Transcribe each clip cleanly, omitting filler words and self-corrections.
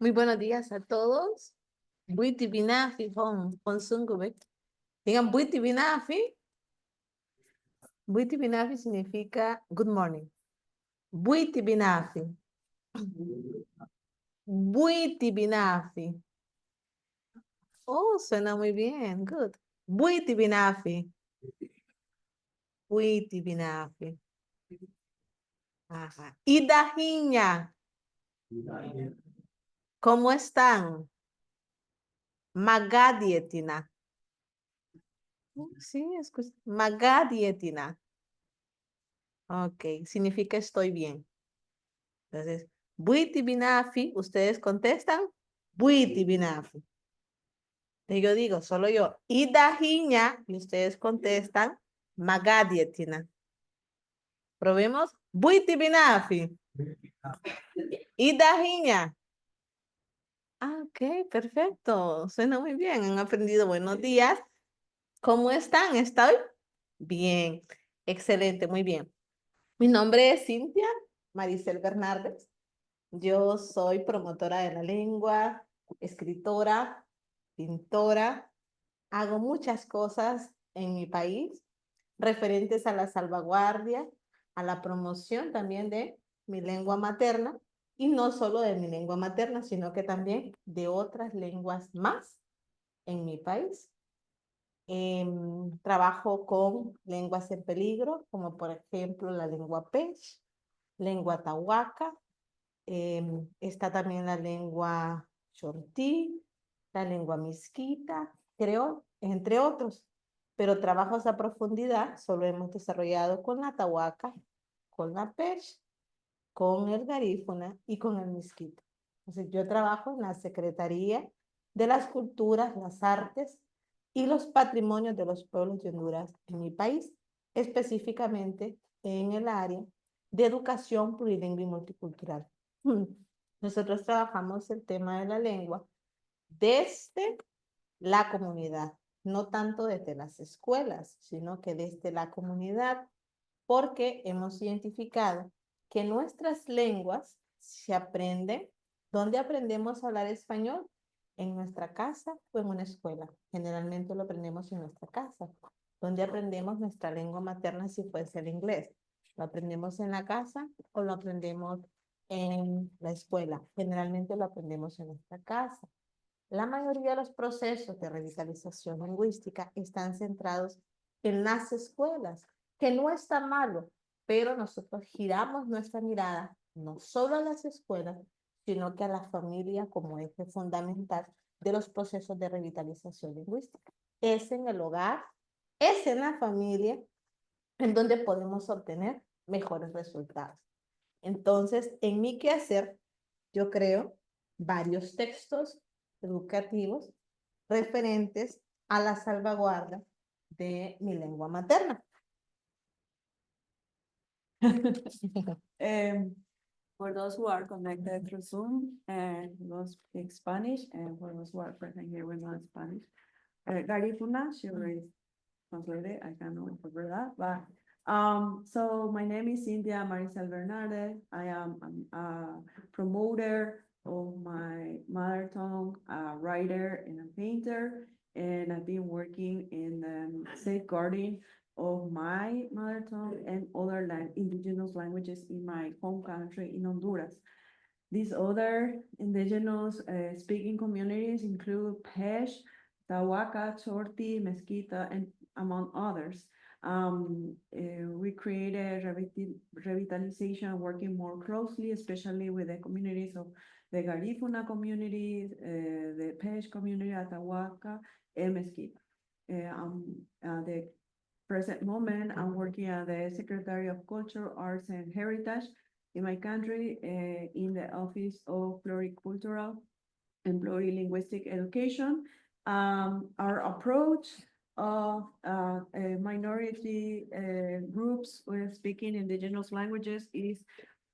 Muy buenos días a todos. Buiti binafi von Sungubek. Digan buiti binafi. Buiti binafi significa good morning. Buiti binafi. Buiti binafi. Oh, suena muy bien. Good. Buiti binafi. Buiti binafi. Ajá. Idahinya. ¿Cómo están? Magadietina. Sí, escucha. Magadietina. Ok, significa estoy bien. Entonces, buiti binafi, ustedes contestan, buiti binafi. Y yo digo, solo yo, idahinya, y ustedes contestan, magadietina. Probemos, buiti binafi, idahinya. Ah, ok, perfecto. Suena muy bien. Han aprendido buenos días. ¿Cómo están? ¿Estoy? Bien. Excelente, muy bien. Mi nombre es Cintia Maricel Bernardes. Yo soy promotora de la lengua, escritora, pintora. Hago muchas cosas en mi país referentes a la salvaguardia, a la promoción también de mi lengua materna y no solo de mi lengua materna, sino que también de otras lenguas más en mi país. Trabajo con lenguas en peligro, como por ejemplo la lengua Pech, lengua Tahuaca. Está también la lengua Chortí, la lengua Misquita, creol, entre otros. Pero trabajos a profundidad solo hemos desarrollado con la Tahuaca, con la Pech, con el Garífuna y con el Misquita. Entonces, yo trabajo en la Secretaría de las Culturas, las Artes y los Patrimonios de los Pueblos de Honduras en mi país, específicamente en el área de educación plurilingüe y multicultural. Nosotros trabajamos el tema de la lengua desde la comunidad, no tanto desde las escuelas, sino que desde la comunidad, porque hemos identificado que nuestras lenguas se aprenden. ¿Dónde aprendemos a hablar español? En nuestra casa o en una escuela. Generalmente lo aprendemos en nuestra casa. ¿Dónde aprendemos nuestra lengua materna si fuese el inglés? ¿Lo aprendemos en la casa o lo aprendemos en la escuela? Generalmente lo aprendemos en nuestra casa. La mayoría de los procesos de revitalización lingüística están centrados en las escuelas, que no está malo, pero nosotros giramos nuestra mirada no solo a las escuelas, sino que a la familia como eje fundamental de los procesos de revitalización lingüística. Es en el hogar, es en la familia en donde podemos obtener mejores resultados. Entonces, en mi quehacer, yo creo varios textos educativos referentes a la salvaguarda de mi lengua materna. For those who are connected through Zoom and those speak Spanish, and for those who are present here with non Spanish, Garifuna, she already translated, I cannot cover that, but so my name is Cynthia Maricel Bernardes. I am a promoter of my mother tongue, a writer and a painter, and I've been working in safeguarding of my mother tongue and other indigenous languages in my home country in Honduras. These other indigenous speaking communities include Pesh, Tahuaca, Chorti, Mesquita, and among others. We created revitalization working more closely, especially with the communities of the Garifuna community, the Pesh community, Atahuaca, and Mesquita. The present moment, I'm working as the Secretary of Culture, Arts, and Heritage in my country, in the Office of Pluricultural and Plurilinguistic Education. Our approach of minority groups with speaking indigenous languages is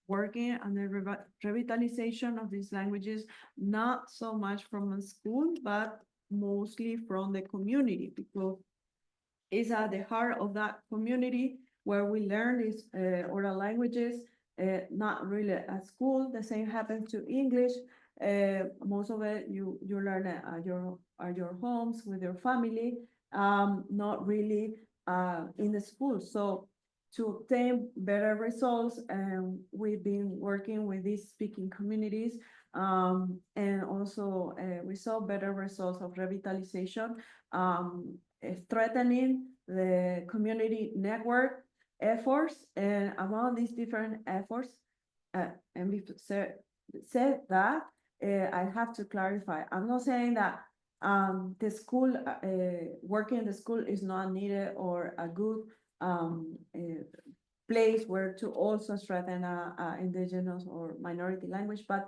working on the revitalization of these languages, not so much from a school, but mostly from the community, because it's at the heart of that community where we learn these oral languages, not really at school. The same happens to English. most of it you learn at your homes with your family, not really in the school. So to obtain better results, we've been working with these speaking communities, and also we saw better results of revitalization, strengthening the community network efforts. And among these different efforts, and we said that, I have to clarify. I'm not saying that the school, working in the school is not needed or a good place where to also strengthen indigenous or minority language, but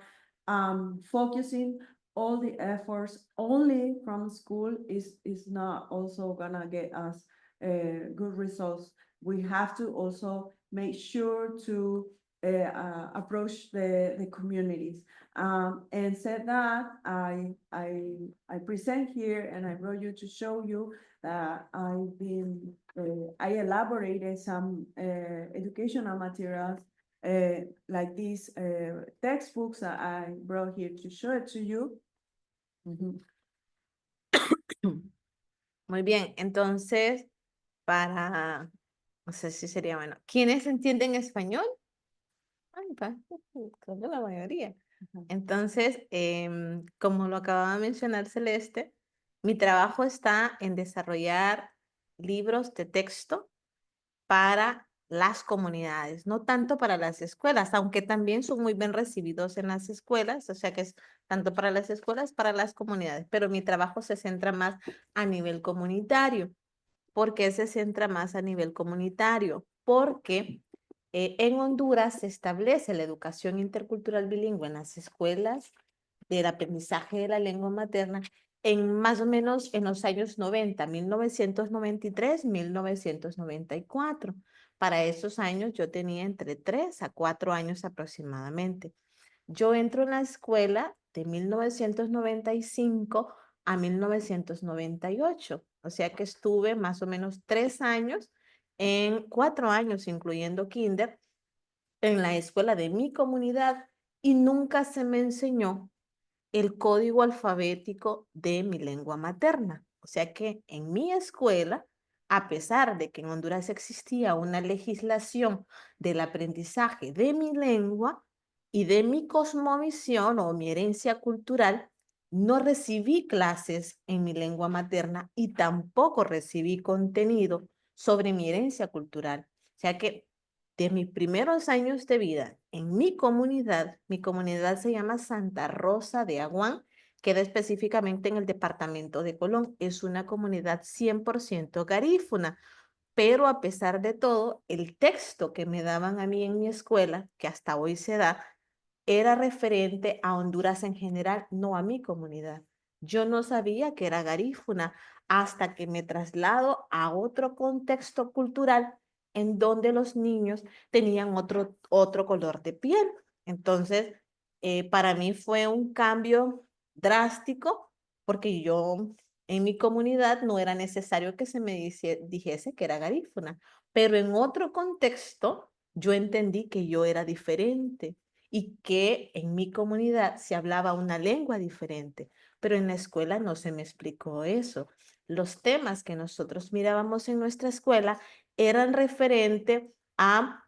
focusing all the efforts only from school is not also gonna get us good results. We have to also make sure to approach the communities. And said that, I present here and I brought you to show you that I elaborated some educational materials like these textbooks that I brought here to show it to you. Muy bien, entonces, no sé si sería bueno. ¿Quiénes entienden español? Ay, creo que la mayoría. Entonces, como lo acababa de mencionar Celeste, mi trabajo está en desarrollar libros de texto para las comunidades, no tanto para las escuelas, aunque también son muy bien recibidos en las escuelas, o sea que es tanto para las escuelas, para las comunidades, pero mi trabajo se centra más a nivel comunitario. ¿Por qué se centra más a nivel comunitario? Porque en Honduras se establece la educación intercultural bilingüe en las escuelas del aprendizaje de la lengua materna en más o menos en los años 90, 1993, 1994. Para esos años yo tenía entre 3 a 4 años aproximadamente. Yo entro en la escuela de 1995 a 1998, o sea que estuve más o menos 3 años, en 4 años incluyendo kinder, en la escuela de mi comunidad y nunca se me enseñó el código alfabético de mi lengua materna. O sea que en mi escuela, a pesar de que en Honduras existía una legislación del aprendizaje de mi lengua y de mi cosmovisión o mi herencia cultural, no recibí clases en mi lengua materna y tampoco recibí contenido sobre mi herencia cultural. O sea que de mis primeros años de vida en mi comunidad se llama Santa Rosa de Aguán, queda específicamente en el departamento de Colón. Es una comunidad 100% garífuna, pero a pesar de todo, el texto que me daban a mí en mi escuela, que hasta hoy se da, era referente a Honduras en general, no a mi comunidad. Yo no sabía que era garífuna hasta que me traslado a otro contexto cultural en donde los niños tenían otro color de piel. Entonces, para mí fue un cambio drástico porque yo en mi comunidad no era necesario que se me dijese que era garífuna, pero en otro contexto yo entendí que yo era diferente y que en mi comunidad se hablaba una lengua diferente, pero en la escuela no se me explicó eso. Los temas que nosotros mirábamos en nuestra escuela eran referente a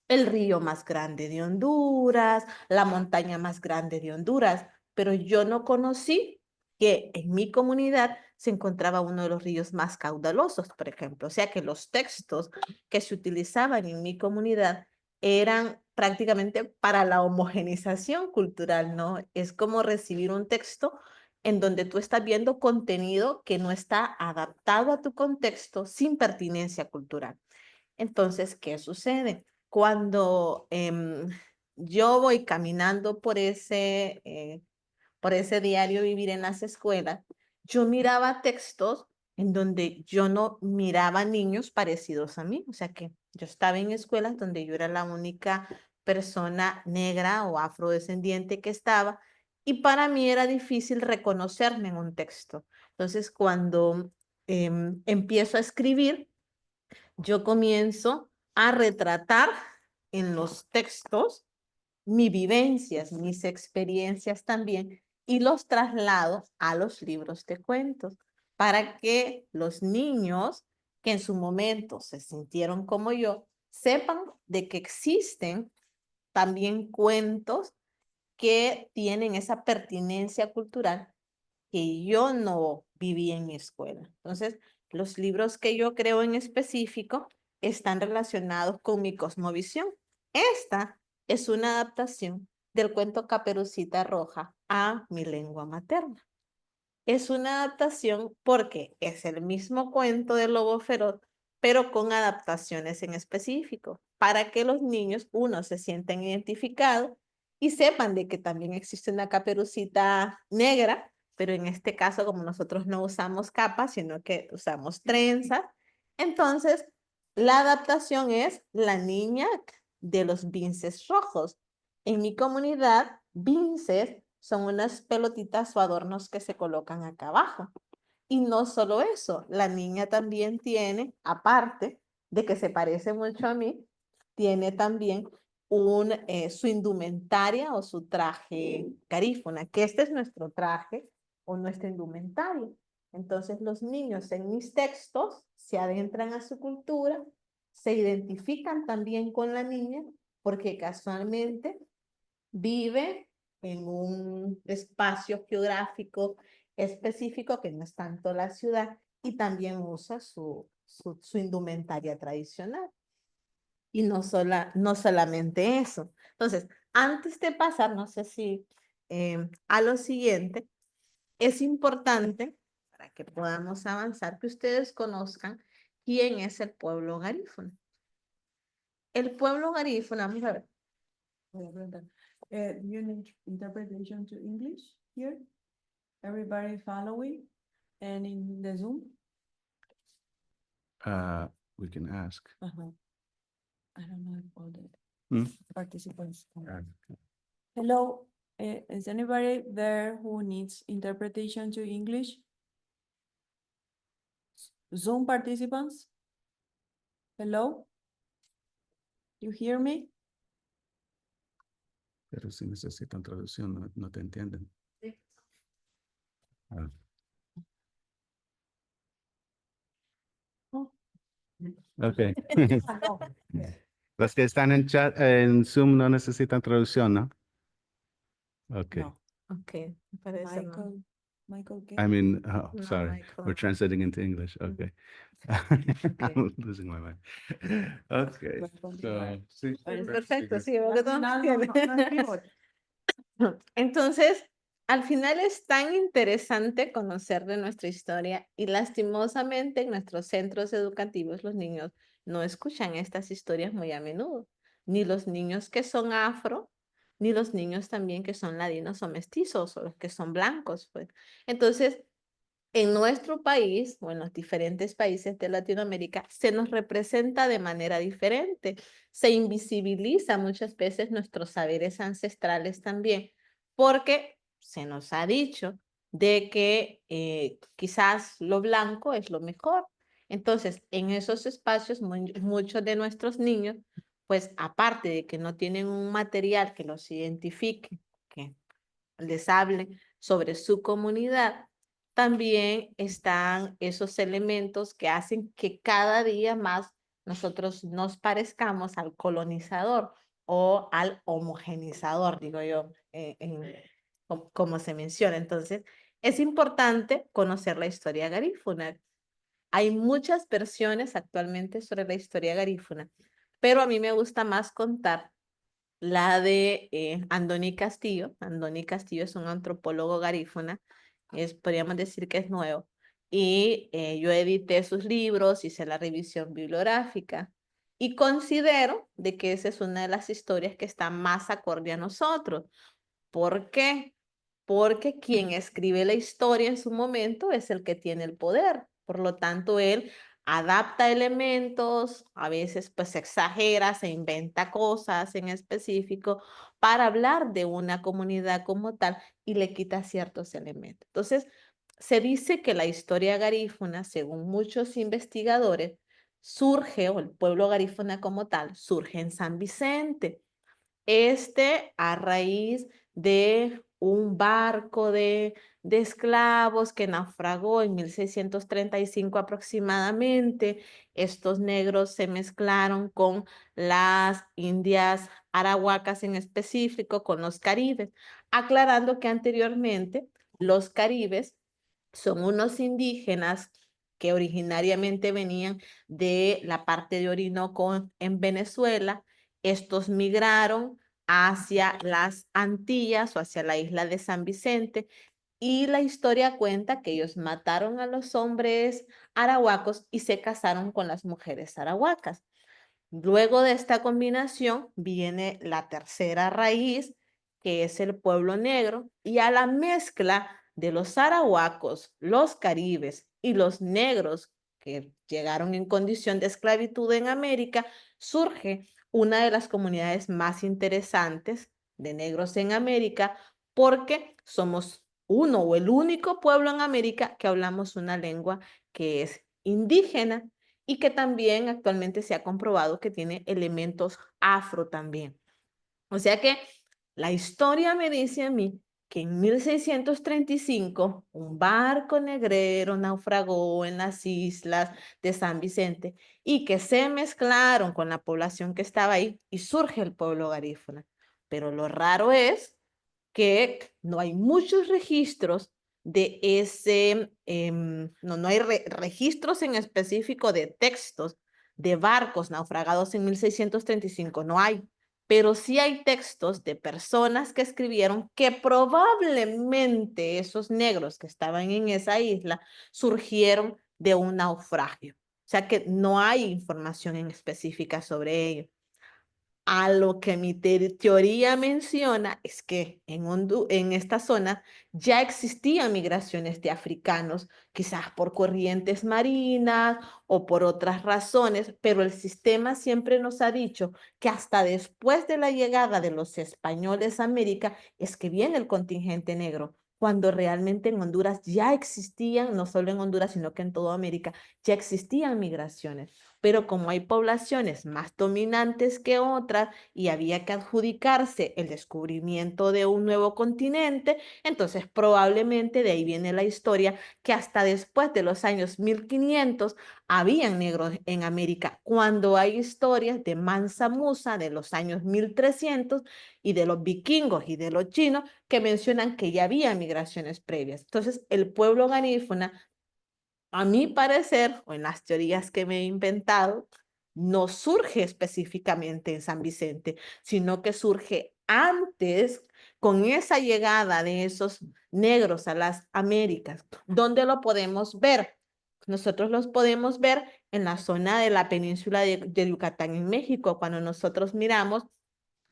el río más grande de Honduras, la montaña más grande de Honduras, pero yo no conocí que en mi comunidad se encontraba uno de los ríos más caudalosos, por ejemplo. O sea que los textos que se utilizaban en mi comunidad eran prácticamente para la homogenización cultural, ¿no? Es como recibir un texto en donde tú estás viendo contenido que no está adaptado a tu contexto sin pertinencia cultural. Entonces, ¿qué sucede? Cuando yo voy caminando por ese diario vivir en las escuelas, yo miraba textos en donde yo no miraba niños parecidos a mí, o sea que yo estaba en escuelas donde yo era la única persona negra o afrodescendiente que estaba y para mí era difícil reconocerme en un texto. Entonces, cuando empiezo a escribir, yo comienzo a retratar en los textos mis vivencias, mis experiencias también, y los traslado a los libros de cuentos para que los niños que en su momento se sintieron como yo, sepan de que existen también cuentos que tienen esa pertinencia cultural que yo no viví en mi escuela. Entonces, los libros que yo creo en específico están relacionados con mi cosmovisión. Esta es una adaptación del cuento Caperucita Roja a mi lengua materna. Es una adaptación porque es el mismo cuento del lobo feroz, pero con adaptaciones en específico, para que los niños, uno, se sientan identificados y sepan de que también existe una caperucita negra, pero en este caso, como nosotros no usamos capas, sino que usamos trenzas, entonces la adaptación es la niña de los vinces rojos. En mi comunidad, vinces son unas pelotitas o adornos que se colocan acá abajo. Y no solo eso, la niña también tiene, aparte de que se parece mucho a mí, tiene también su indumentaria o su traje garífuna, que este es nuestro traje o nuestra indumentaria. Entonces los niños en mis textos se adentran a su cultura, se identifican también con la niña, porque casualmente vive en un espacio geográfico específico que no es tanto la ciudad y también usa su indumentaria tradicional. Y no solamente eso. Entonces, antes de pasar, no sé si a lo siguiente, es importante para que podamos avanzar que ustedes conozcan quién es el pueblo garífuna. El pueblo garífuna, vamos a ver. You need interpretation to English here? Everybody following? And in the Zoom? We can ask. I don't know if all the Hmm? participants. Uh, Hello, is anybody there who needs interpretation to English? Zoom participants? Hello? You hear me? Pero si necesitan traducción, no te entienden. Ah, Oh. ok. Los que están en chat, en Zoom no necesitan traducción, ¿no? Ok. No. Ok, me parece no. Michael, ¿qué? I mean, No, sorry, Michael. we're translating into English. Okay. I'm losing my mind. Okay. So, sí, Perfecto, sigue. sí, veo que todo No, tiene. no escribo. Entonces, al final es tan interesante conocer de nuestra historia y lastimosamente en nuestros centros educativos los niños no escuchan estas historias muy a menudo, ni los niños que son afro, ni los niños también que son ladinos o mestizos o los que son blancos, pues. Entonces, en nuestro país o en los diferentes países de Latinoamérica se nos representa de manera diferente. Se invisibiliza muchas veces nuestros saberes ancestrales también, porque se nos ha dicho de que quizás lo blanco es lo mejor. Entonces, en esos espacios, muchos de nuestros niños, pues aparte de que no tienen un material que los identifique, que les hable sobre su comunidad, también están esos elementos que hacen que cada día más nosotros nos parezcamos al colonizador o al homogenizador, digo yo, como se menciona. Entonces, es importante conocer la historia garífuna. Hay muchas versiones actualmente sobre la historia garífuna, pero a mí me gusta más contar la de Andoni Castillo. Andoni Castillo es un antropólogo garífuna, podríamos decir que es nuevo. Y yo edité sus libros, hice la revisión bibliográfica y considero de que esa es una de las historias que está más acorde a nosotros. ¿Por qué? Porque quien escribe la historia en su momento es el que tiene el poder. Por lo tanto, él adapta elementos, a veces pues exagera, se inventa cosas en específico para hablar de una comunidad como tal y le quita ciertos elementos. Entonces, se dice que la historia garífuna, según muchos investigadores, surge, o el pueblo garífuna como tal, surge en San Vicente. a raíz de un barco de esclavos que naufragó en 1635 aproximadamente. Estos negros se mezclaron con las indias arahuacas en específico, con los caribes, aclarando que anteriormente los caribes son unos indígenas que originariamente venían de la parte de Orinoco en Venezuela. Estos migraron hacia las Antillas o hacia la isla de San Vicente, y la historia cuenta que ellos mataron a los hombres arahuacos y se casaron con las mujeres arahuacas. Luego de esta combinación viene la tercera raíz, que es el pueblo negro, y a la mezcla de los arahuacos, los caribes y los negros que llegaron en condición de esclavitud en América, surge una de las comunidades más interesantes de negros en América, porque somos uno o el único pueblo en América que hablamos una lengua que es indígena y que también actualmente se ha comprobado que tiene elementos afro también. O sea que la historia me dice a mí que en 1635 un barco negrero naufragó en las islas de San Vicente y que se mezclaron con la población que estaba ahí y surge el pueblo garífuna. Pero lo raro es que no hay muchos registros de ese, no hay registros en específico de textos de barcos naufragados en 1635, no hay, pero sí hay textos de personas que escribieron que probablemente esos negros que estaban en esa isla surgieron de un naufragio. O sea que no hay información en específica sobre ello. A lo que mi teoría menciona es que en esta zona ya existían migraciones de africanos, quizás por corrientes marinas o por otras razones, pero el sistema siempre nos ha dicho que hasta después de la llegada de los españoles a América es que viene el contingente negro, cuando realmente en Honduras ya existían, no solo en Honduras, sino que en toda América, ya existían migraciones. Pero como hay poblaciones más dominantes que otras y había que adjudicarse el descubrimiento de un nuevo continente, entonces probablemente de ahí viene la historia que hasta después de los años 1500 habían negros en América, cuando hay historias de Mansa Musa de los años 1300 y de los vikingos y de los chinos que mencionan que ya había migraciones previas. Entonces, el pueblo garífuna, a mi parecer, o en las teorías que me he inventado, no surge específicamente en San Vicente, sino que surge antes con esa llegada de esos negros a las Américas. ¿Dónde lo podemos ver? Nosotros los podemos ver en la zona de la península de Yucatán en México, cuando nosotros miramos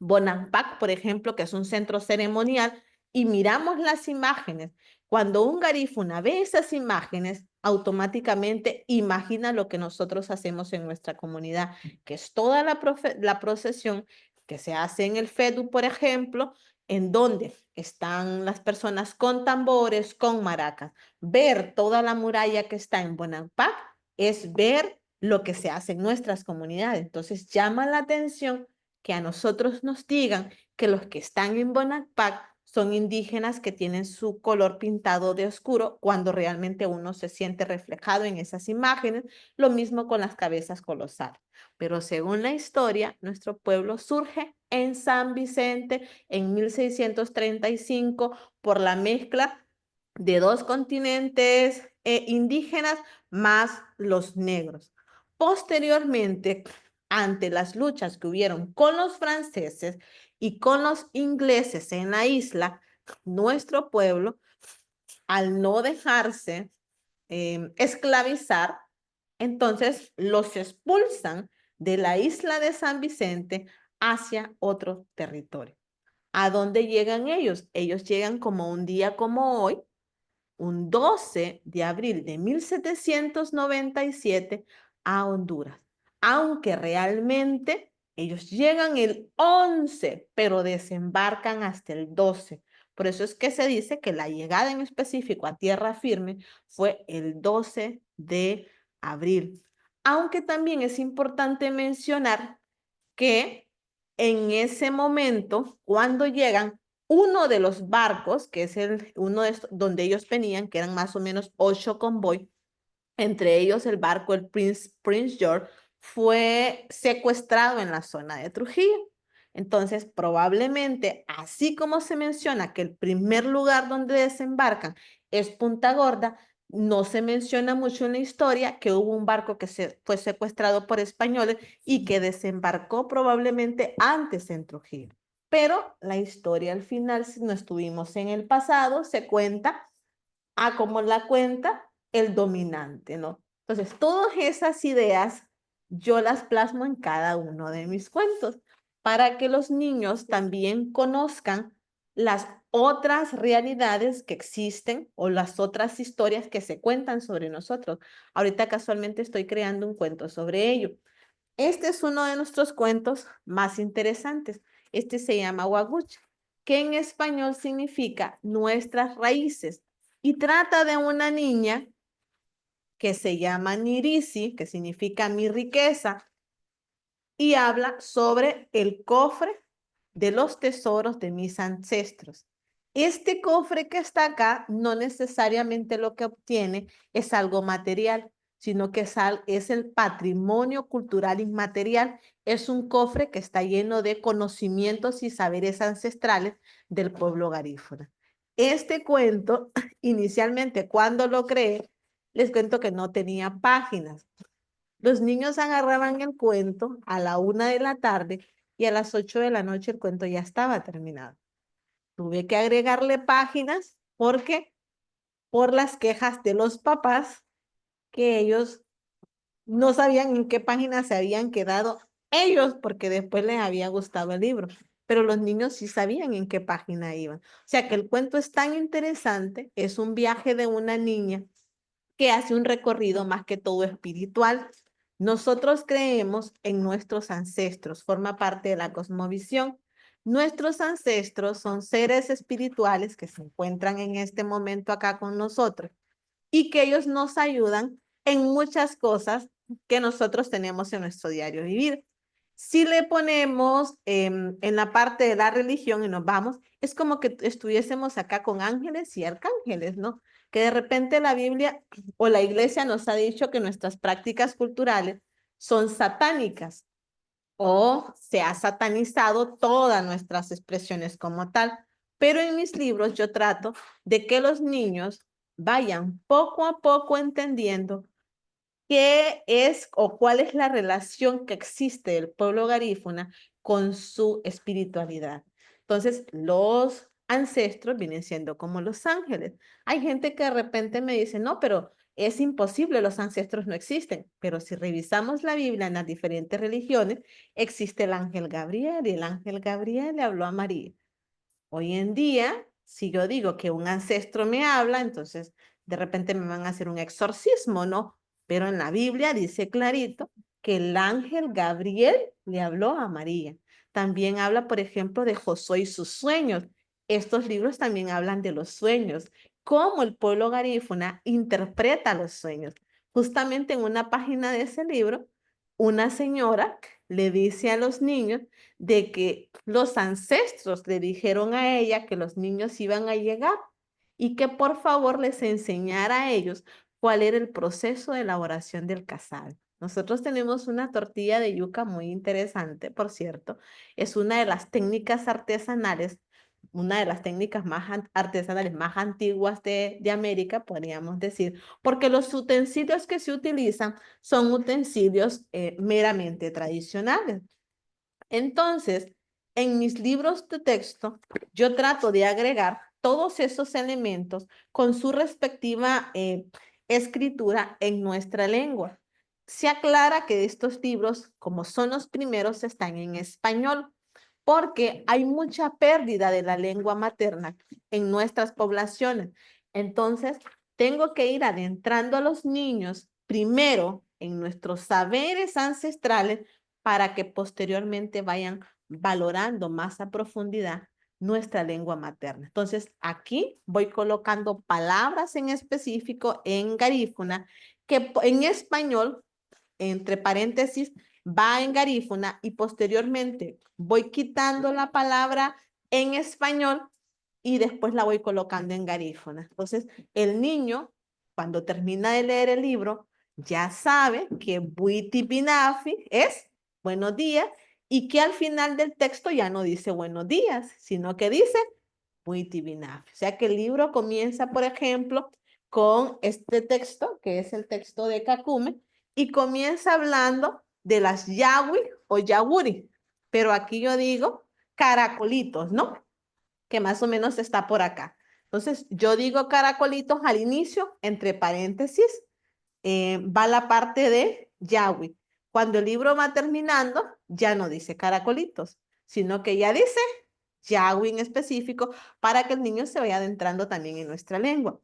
Bonampak, por ejemplo, que es un centro ceremonial, y miramos las imágenes. Cuando un garífuna ve esas imágenes, automáticamente imagina lo que nosotros hacemos en nuestra comunidad, que es toda la procesión que se hace en el FEDU, por ejemplo, en donde están las personas con tambores, con maracas. Ver toda la muralla que está en Bonampak es ver lo que se hace en nuestras comunidades. Entonces llama la atención que a nosotros nos digan que los que están en Bonampak son indígenas que tienen su color pintado de oscuro, cuando realmente uno se siente reflejado en esas imágenes. Lo mismo con las cabezas colosales. Pero según la historia, nuestro pueblo surge en San Vicente en 1635 por la mezcla de dos continentes indígenas más los negros. Posteriormente, ante las luchas que hubieron con los franceses y con los ingleses en la isla, nuestro pueblo, al no dejarse esclavizar, entonces los expulsan de la isla de San Vicente hacia otro territorio. ¿A dónde llegan ellos? Ellos llegan como un día como hoy, un 12 de abril de 1797 a Honduras, aunque realmente ellos llegan el 11, pero desembarcan hasta el 12. Por eso es que se dice que la llegada en específico a tierra firme fue el 12 de abril. Aunque también es importante mencionar que en ese momento, cuando llegan, uno de los barcos, que es uno de estos, donde ellos venían, que eran más o menos 8 convoy, entre ellos el barco, el Prince George, fue secuestrado en la zona de Trujillo. Entonces, probablemente, así como se menciona que el primer lugar donde desembarcan es Punta Gorda, no se menciona mucho en la historia que hubo un barco que fue secuestrado por españoles y que desembarcó probablemente antes en Trujillo. Pero la historia al final, si no estuvimos en el pasado, se cuenta a como la cuenta el dominante, ¿no? Entonces, todas esas ideas yo las plasmo en cada uno de mis cuentos para que los niños también conozcan las otras realidades que existen o las otras historias que se cuentan sobre nosotros. Ahorita casualmente estoy creando un cuento sobre ello. Este es uno de nuestros cuentos más interesantes. Este se llama Guagucha, que en español significa nuestras raíces y trata de una niña que se llama Nirisi, que significa mi riqueza, y habla sobre el cofre de los tesoros de mis ancestros. Este cofre que está acá no necesariamente lo que obtiene es algo material, sino que es el patrimonio cultural inmaterial. Es un cofre que está lleno de conocimientos y saberes ancestrales del pueblo garífuna. Este cuento, inicialmente cuando lo creé, les cuento que no tenía páginas. Los niños agarraban el cuento a la 1 de la tarde y a las 8 de la noche el cuento ya estaba terminado. Tuve que agregarle páginas porque por las quejas de los papás que ellos no sabían en qué página se habían quedado ellos porque después les había gustado el libro, pero los niños sí sabían en qué página iban. O sea que el cuento es tan interesante, es un viaje de una niña que hace un recorrido más que todo espiritual. Nosotros creemos en nuestros ancestros, forma parte de la cosmovisión. Nuestros ancestros son seres espirituales que se encuentran en este momento acá con nosotros y que ellos nos ayudan en muchas cosas que nosotros tenemos en nuestro diario vivir. Si le ponemos en la parte de la religión y nos vamos, es como que estuviésemos acá con ángeles y arcángeles, ¿no? Que de repente la Biblia o la iglesia nos ha dicho que nuestras prácticas culturales son satánicas o se ha satanizado todas nuestras expresiones como tal. Pero en mis libros yo trato de que los niños vayan poco a poco entendiendo qué es o cuál es la relación que existe del pueblo garífuna con su espiritualidad. Entonces, los ancestros vienen siendo como los ángeles. Hay gente que de repente me dice, no, pero es imposible, los ancestros no existen. Pero si revisamos la Biblia en las diferentes religiones, existe el ángel Gabriel y el ángel Gabriel le habló a María. Hoy en día, si yo digo que un ancestro me habla, entonces de repente me van a hacer un exorcismo, ¿no? Pero en la Biblia dice clarito que el ángel Gabriel le habló a María. También habla, por ejemplo, de Josué y sus sueños. Estos libros también hablan de los sueños, cómo el pueblo garífuna interpreta los sueños. Justamente en una página de ese libro, una señora le dice a los niños de que los ancestros le dijeron a ella que los niños iban a llegar y que por favor les enseñara a ellos cuál era el proceso de elaboración del casado. Nosotros tenemos una tortilla de yuca muy interesante, por cierto. Es una de las técnicas artesanales, una de las técnicas más artesanales más antiguas de América, podríamos decir, porque los utensilios que se utilizan son utensilios meramente tradicionales. Entonces, en mis libros de texto, yo trato de agregar todos esos elementos con su respectiva escritura en nuestra lengua. Se aclara que estos libros, como son los primeros, están en español, porque hay mucha pérdida de la lengua materna en nuestras poblaciones. Entonces, tengo que ir adentrando a los niños primero en nuestros saberes ancestrales para que posteriormente vayan valorando más a profundidad nuestra lengua materna. Entonces, aquí voy colocando palabras en específico en garífuna que en español, entre paréntesis, va en garífuna y posteriormente voy quitando la palabra en español y después la voy colocando en garífuna. Entonces, el niño, cuando termina de leer el libro, ya sabe que Buiti Binafi es buenos días y que al final del texto ya no dice buenos días, sino que dice Buiti Binafi. O sea que el libro comienza, por ejemplo, con este texto, que es el texto de Kakume, y comienza hablando de las yawi o yawuri, pero aquí yo digo caracolitos, ¿no? Que más o menos está por acá. Entonces, yo digo caracolitos al inicio, entre paréntesis, va la parte de yawi. Cuando el libro va terminando, ya no dice caracolitos, sino que ya dice yawi en específico para que el niño se vaya adentrando también en nuestra lengua.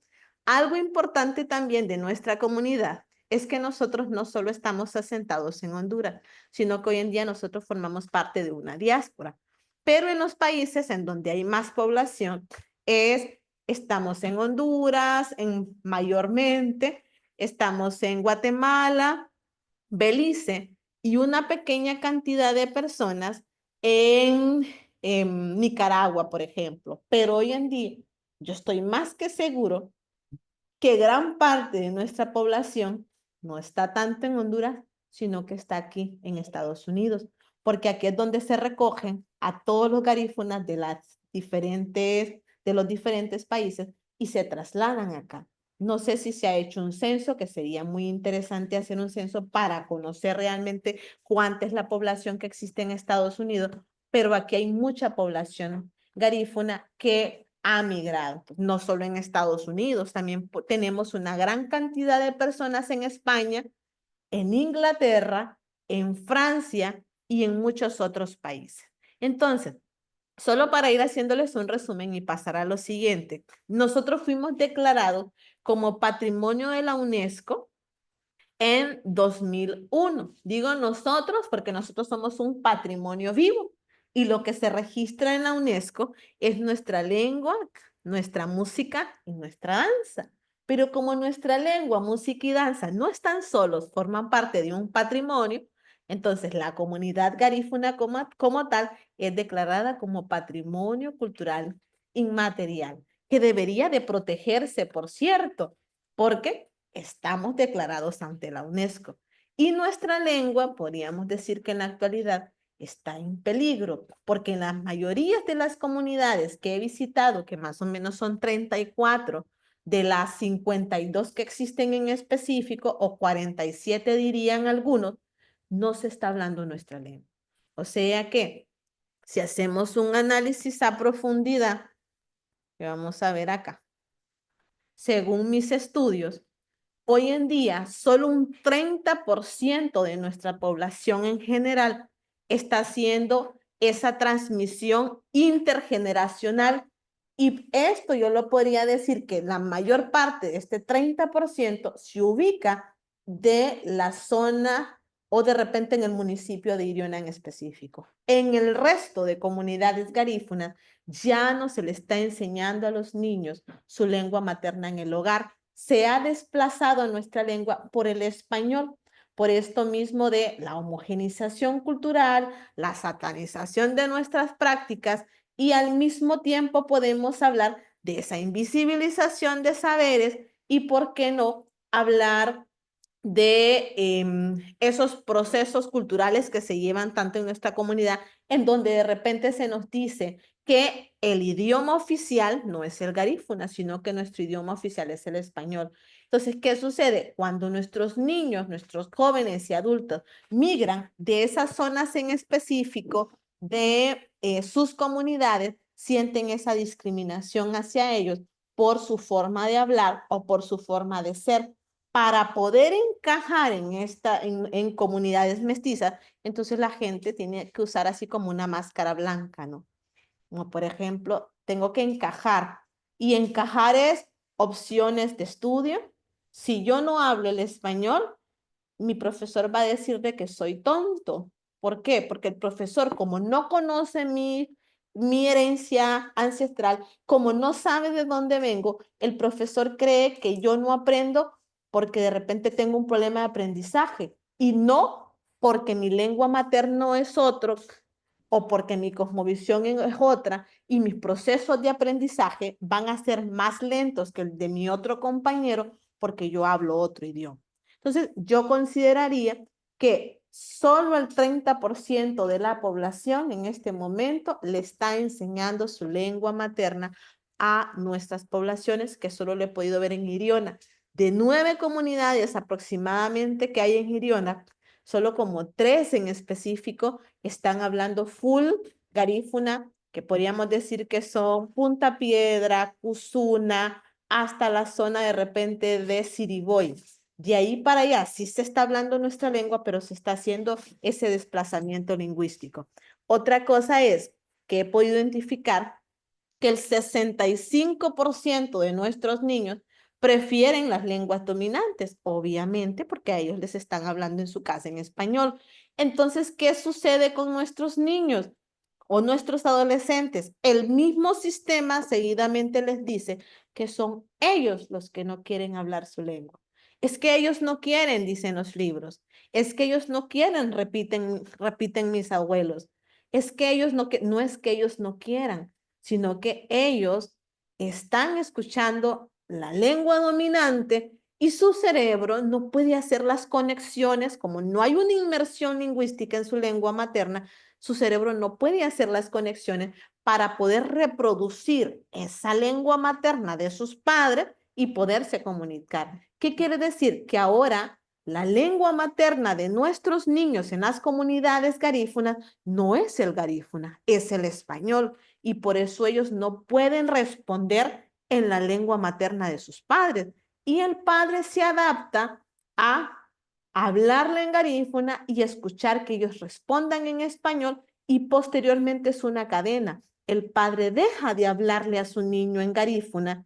Algo importante también de nuestra comunidad es que nosotros no solo estamos asentados en Honduras, sino que hoy en día nosotros formamos parte de una diáspora. Pero en los países en donde hay más población, estamos en Honduras, mayormente, estamos en Guatemala, Belice y una pequeña cantidad de personas en Nicaragua, por ejemplo. Pero hoy en día yo estoy más que seguro que gran parte de nuestra población no está tanto en Honduras, sino que está aquí en Estados Unidos, porque aquí es donde se recogen a todos los garífunas de los diferentes países y se trasladan acá. No sé si se ha hecho un censo, que sería muy interesante hacer un censo para conocer realmente cuánta es la población que existe en Estados Unidos, pero aquí hay mucha población garífuna que ha migrado, no solo en Estados Unidos, también tenemos una gran cantidad de personas en España, en Inglaterra, en Francia y en muchos otros países. Entonces, solo para ir haciéndoles un resumen y pasar a lo siguiente, nosotros fuimos declarados como Patrimonio de la UNESCO en 2001. Digo nosotros porque nosotros somos un patrimonio vivo y lo que se registra en la UNESCO es nuestra lengua, nuestra música y nuestra danza. Pero como nuestra lengua, música y danza no están solos, forman parte de un patrimonio, entonces la comunidad garífuna como tal es declarada como patrimonio cultural inmaterial, que debería de protegerse, por cierto, porque estamos declarados ante la UNESCO. Y nuestra lengua, podríamos decir que en la actualidad está en peligro, porque en la mayoría de las comunidades que he visitado, que más o menos son 34 de las 52 que existen en específico, o 47 dirían algunos, no se está hablando nuestra lengua. O sea que si hacemos un análisis a profundidad, que vamos a ver acá, según mis estudios, hoy en día, solo un 30% de nuestra población en general está haciendo esa transmisión intergeneracional. Y esto yo lo podría decir que la mayor parte de este 30% se ubica de la zona o de repente en el municipio de Iriona en específico. En el resto de comunidades garífunas ya no se le está enseñando a los niños su lengua materna en el hogar. Se ha desplazado nuestra lengua por el español, por esto mismo de la homogenización cultural, la satanización de nuestras prácticas y al mismo tiempo podemos hablar de esa invisibilización de saberes y, ¿por qué no?, hablar de esos procesos culturales que se llevan tanto en nuestra comunidad, en donde de repente se nos dice que el idioma oficial no es el garífuna, sino que nuestro idioma oficial es el español. Entonces, ¿qué sucede? Cuando nuestros niños, nuestros jóvenes y adultos migran de esas zonas en específico de sus comunidades, sienten esa discriminación hacia ellos por su forma de hablar o por su forma de ser. Para poder encajar en comunidades mestizas, entonces la gente tiene que usar así como una máscara blanca, ¿no? Como por ejemplo, tengo que encajar. Y encajar es opciones de estudio. Si yo no hablo el español, mi profesor va a decir de que soy tonto. ¿Por qué? Porque el profesor, como no conoce mi herencia ancestral, como no sabe de dónde vengo, el profesor cree que yo no aprendo porque de repente tengo un problema de aprendizaje. Y no, porque mi lengua materna es otro, o porque mi cosmovisión es otra, y mis procesos de aprendizaje van a ser más lentos que el de mi otro compañero porque yo hablo otro idioma. Entonces, yo consideraría que solo el 30% de la población en este momento le está enseñando su lengua materna a nuestras poblaciones, que solo lo he podido ver en Iriona. De 9 comunidades aproximadamente que hay en Iriona, solo como 3 en específico están hablando full garífuna, que podríamos decir que son Punta Piedra, Cuzuna, hasta la zona de repente de Siriboy. De ahí para allá sí se está hablando nuestra lengua, pero se está haciendo ese desplazamiento lingüístico. Otra cosa es que he podido identificar que el 65% de nuestros niños prefieren las lenguas dominantes, obviamente porque a ellos les están hablando en su casa en español. Entonces, ¿qué sucede con nuestros niños o nuestros adolescentes? El mismo sistema seguidamente les dice que son ellos los que no quieren hablar su lengua. Es que ellos no quieren, dicen los libros. Es que ellos no quieren, repiten mis abuelos. Es que ellos no es que ellos no quieran, sino que ellos están escuchando la lengua dominante y su cerebro no puede hacer las conexiones, como no hay una inmersión lingüística en su lengua materna, su cerebro no puede hacer las conexiones para poder reproducir esa lengua materna de sus padres y poderse comunicar. ¿Qué quiere decir? Que ahora la lengua materna de nuestros niños en las comunidades garífunas no es el garífuna, es el español, y por eso ellos no pueden responder en la lengua materna de sus padres. Y el padre se adapta a hablarle en garífuna y escuchar que ellos respondan en español, y posteriormente es una cadena. El padre deja de hablarle a su niño en garífuna,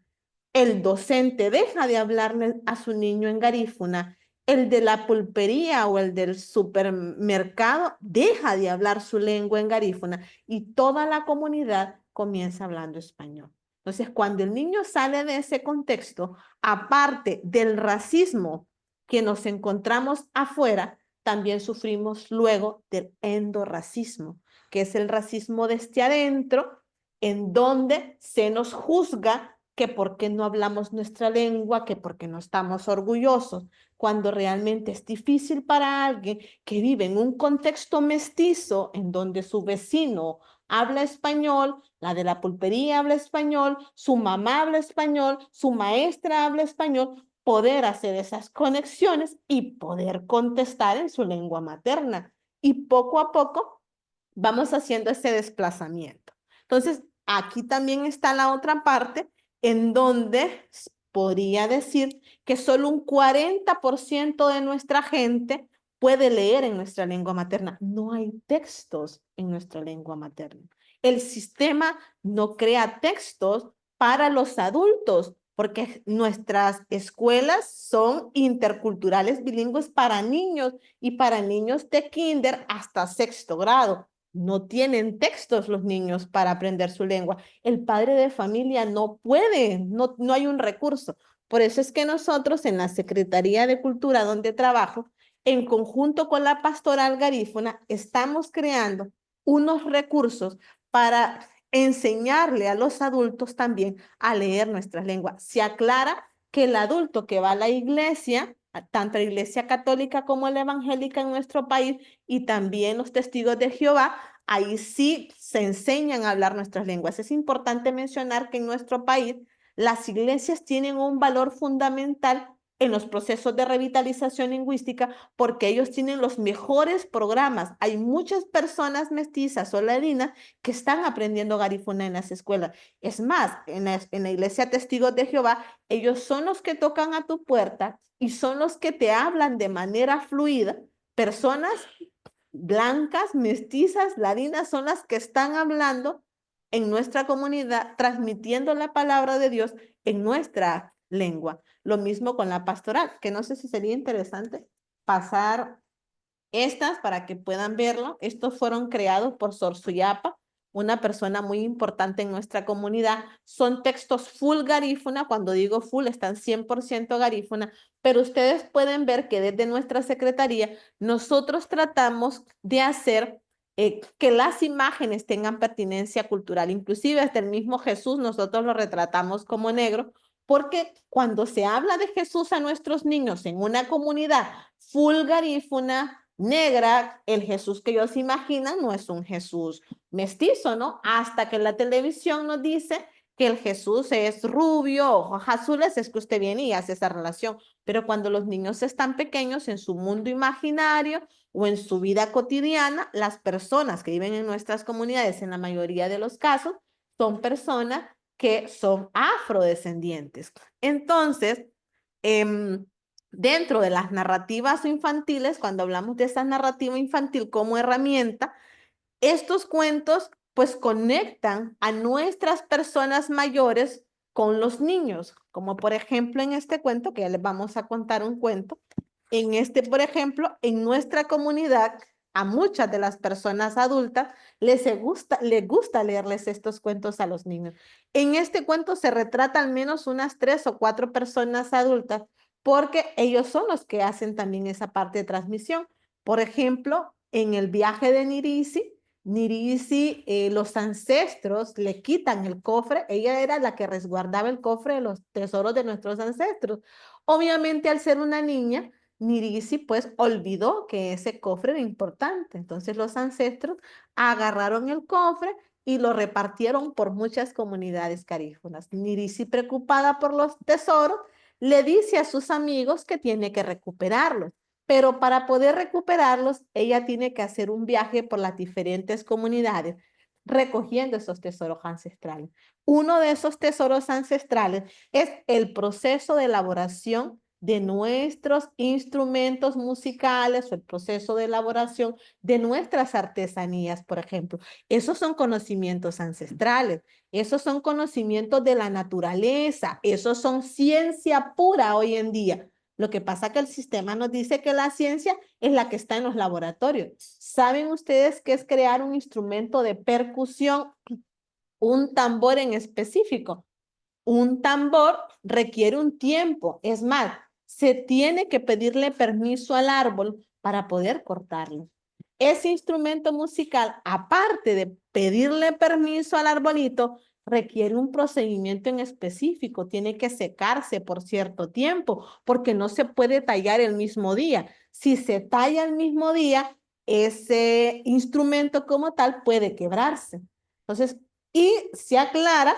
el docente deja de hablarle a su niño en garífuna, el de la pulpería o el del supermercado deja de hablar su lengua en garífuna y toda la comunidad comienza hablando español. Entonces, cuando el niño sale de ese contexto, aparte del racismo que nos encontramos afuera, también sufrimos luego del endorracismo, que es el racismo desde adentro, en donde se nos juzga que por qué no hablamos nuestra lengua, que porque no estamos orgullosos, cuando realmente es difícil para alguien que vive en un contexto mestizo, en donde su vecino habla español, la de la pulpería habla español, su mamá habla español, su maestra habla español, poder hacer esas conexiones y poder contestar en su lengua materna. Y poco a poco vamos haciendo ese desplazamiento. Entonces, aquí también está la otra parte en donde podría decir que solo un 40% de nuestra gente puede leer en nuestra lengua materna. No hay textos en nuestra lengua materna. El sistema no crea textos para los adultos, porque nuestras escuelas son interculturales bilingües para niños y para niños de kinder hasta 6º grado. No tienen textos los niños para aprender su lengua. El padre de familia no puede, no hay un recurso. Por eso es que nosotros en la Secretaría de Cultura donde trabajo, en conjunto con la Pastoral Garífuna, estamos creando unos recursos para enseñarle a los adultos también a leer nuestras lenguas. Se aclara que el adulto que va a la iglesia, tanto la iglesia católica como la evangélica en nuestro país, y también los testigos de Jehová, ahí sí se enseñan a hablar nuestras lenguas. Es importante mencionar que en nuestro país las iglesias tienen un valor fundamental en los procesos de revitalización lingüística porque ellos tienen los mejores programas. Hay muchas personas mestizas o ladinas que están aprendiendo garífuna en las escuelas. Es más, en la iglesia Testigos de Jehová, ellos son los que tocan a tu puerta y son los que te hablan de manera fluida. Personas blancas, mestizas, ladinas son las que están hablando en nuestra comunidad, transmitiendo la palabra de Dios en nuestra lengua. Lo mismo con la pastoral, que no sé si sería interesante pasar estas para que puedan verlo. Estos fueron creados por Sor Suyapa, una persona muy importante en nuestra comunidad. Son textos full garífuna, cuando digo full están 100% garífuna, pero ustedes pueden ver que desde nuestra secretaría nosotros tratamos de hacer que las imágenes tengan pertinencia cultural. Inclusive hasta el mismo Jesús nosotros lo retratamos como negro, porque cuando se habla de Jesús a nuestros niños en una comunidad full garífuna, negra, el Jesús que ellos imaginan no es un Jesús mestizo, ¿no? Hasta que la televisión nos dice que el Jesús es rubio, ojos azules, es que usted viene y hace esa relación. Pero cuando los niños están pequeños en su mundo imaginario o en su vida cotidiana, las personas que viven en nuestras comunidades, en la mayoría de los casos, son personas que son afrodescendientes. Entonces, dentro de las narrativas infantiles, cuando hablamos de esa narrativa infantil como herramienta, estos cuentos pues conectan a nuestras personas mayores con los niños, como por ejemplo en este cuento, que ya les vamos a contar un cuento. En este, por ejemplo, en nuestra comunidad, a muchas de las personas adultas les gusta leerles estos cuentos a los niños. En este cuento se retrata al menos unas 3 o 4 personas adultas, porque ellos son los que hacen también esa parte de transmisión. Por ejemplo, en el viaje de Nirisi, los ancestros le quitan el cofre. Ella era la que resguardaba el cofre de los tesoros de nuestros ancestros. Obviamente, al ser una niña, Nirisi pues olvidó que ese cofre era importante. Entonces los ancestros agarraron el cofre y lo repartieron por muchas comunidades carífunas. Nirisi, preocupada por los tesoros, le dice a sus amigos que tiene que recuperarlos. Pero para poder recuperarlos, ella tiene que hacer un viaje por las diferentes comunidades recogiendo esos tesoros ancestrales. Uno de esos tesoros ancestrales es el proceso de elaboración de nuestros instrumentos musicales o el proceso de elaboración de nuestras artesanías, por ejemplo. Esos son conocimientos ancestrales, esos son conocimientos de la naturaleza, esos son ciencia pura hoy en día. Lo que pasa es que el sistema nos dice que la ciencia es la que está en los laboratorios. ¿Saben ustedes qué es crear un instrumento de percusión, un tambor en específico? Un tambor requiere un tiempo. Es más, se tiene que pedirle permiso al árbol para poder cortarlo. Ese instrumento musical, aparte de pedirle permiso al arbolito, requiere un procedimiento en específico. Tiene que secarse por cierto tiempo, porque no se puede tallar el mismo día. Si se talla el mismo día, ese instrumento como tal puede quebrarse. Entonces, y se aclara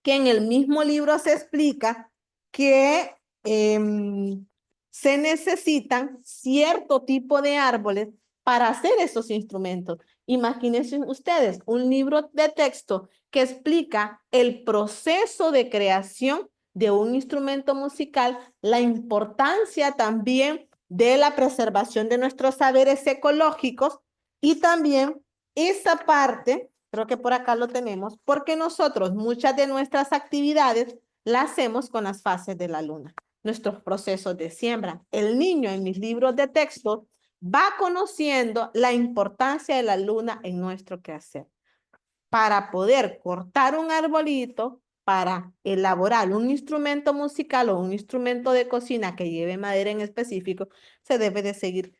que en el mismo libro se explica que se necesitan cierto tipo de árboles para hacer esos instrumentos. Imagínense ustedes un libro de texto que explica el proceso de creación de un instrumento musical, la importancia también de la preservación de nuestros saberes ecológicos y también esa parte. Creo que por acá lo tenemos, porque nosotros muchas de nuestras actividades las hacemos con las fases de la luna, nuestros procesos de siembra. El niño en mis libros de texto va conociendo la importancia de la luna en nuestro quehacer. Para poder cortar un arbolito, para elaborar un instrumento musical o un instrumento de cocina que lleve madera en específico, se debe de seguir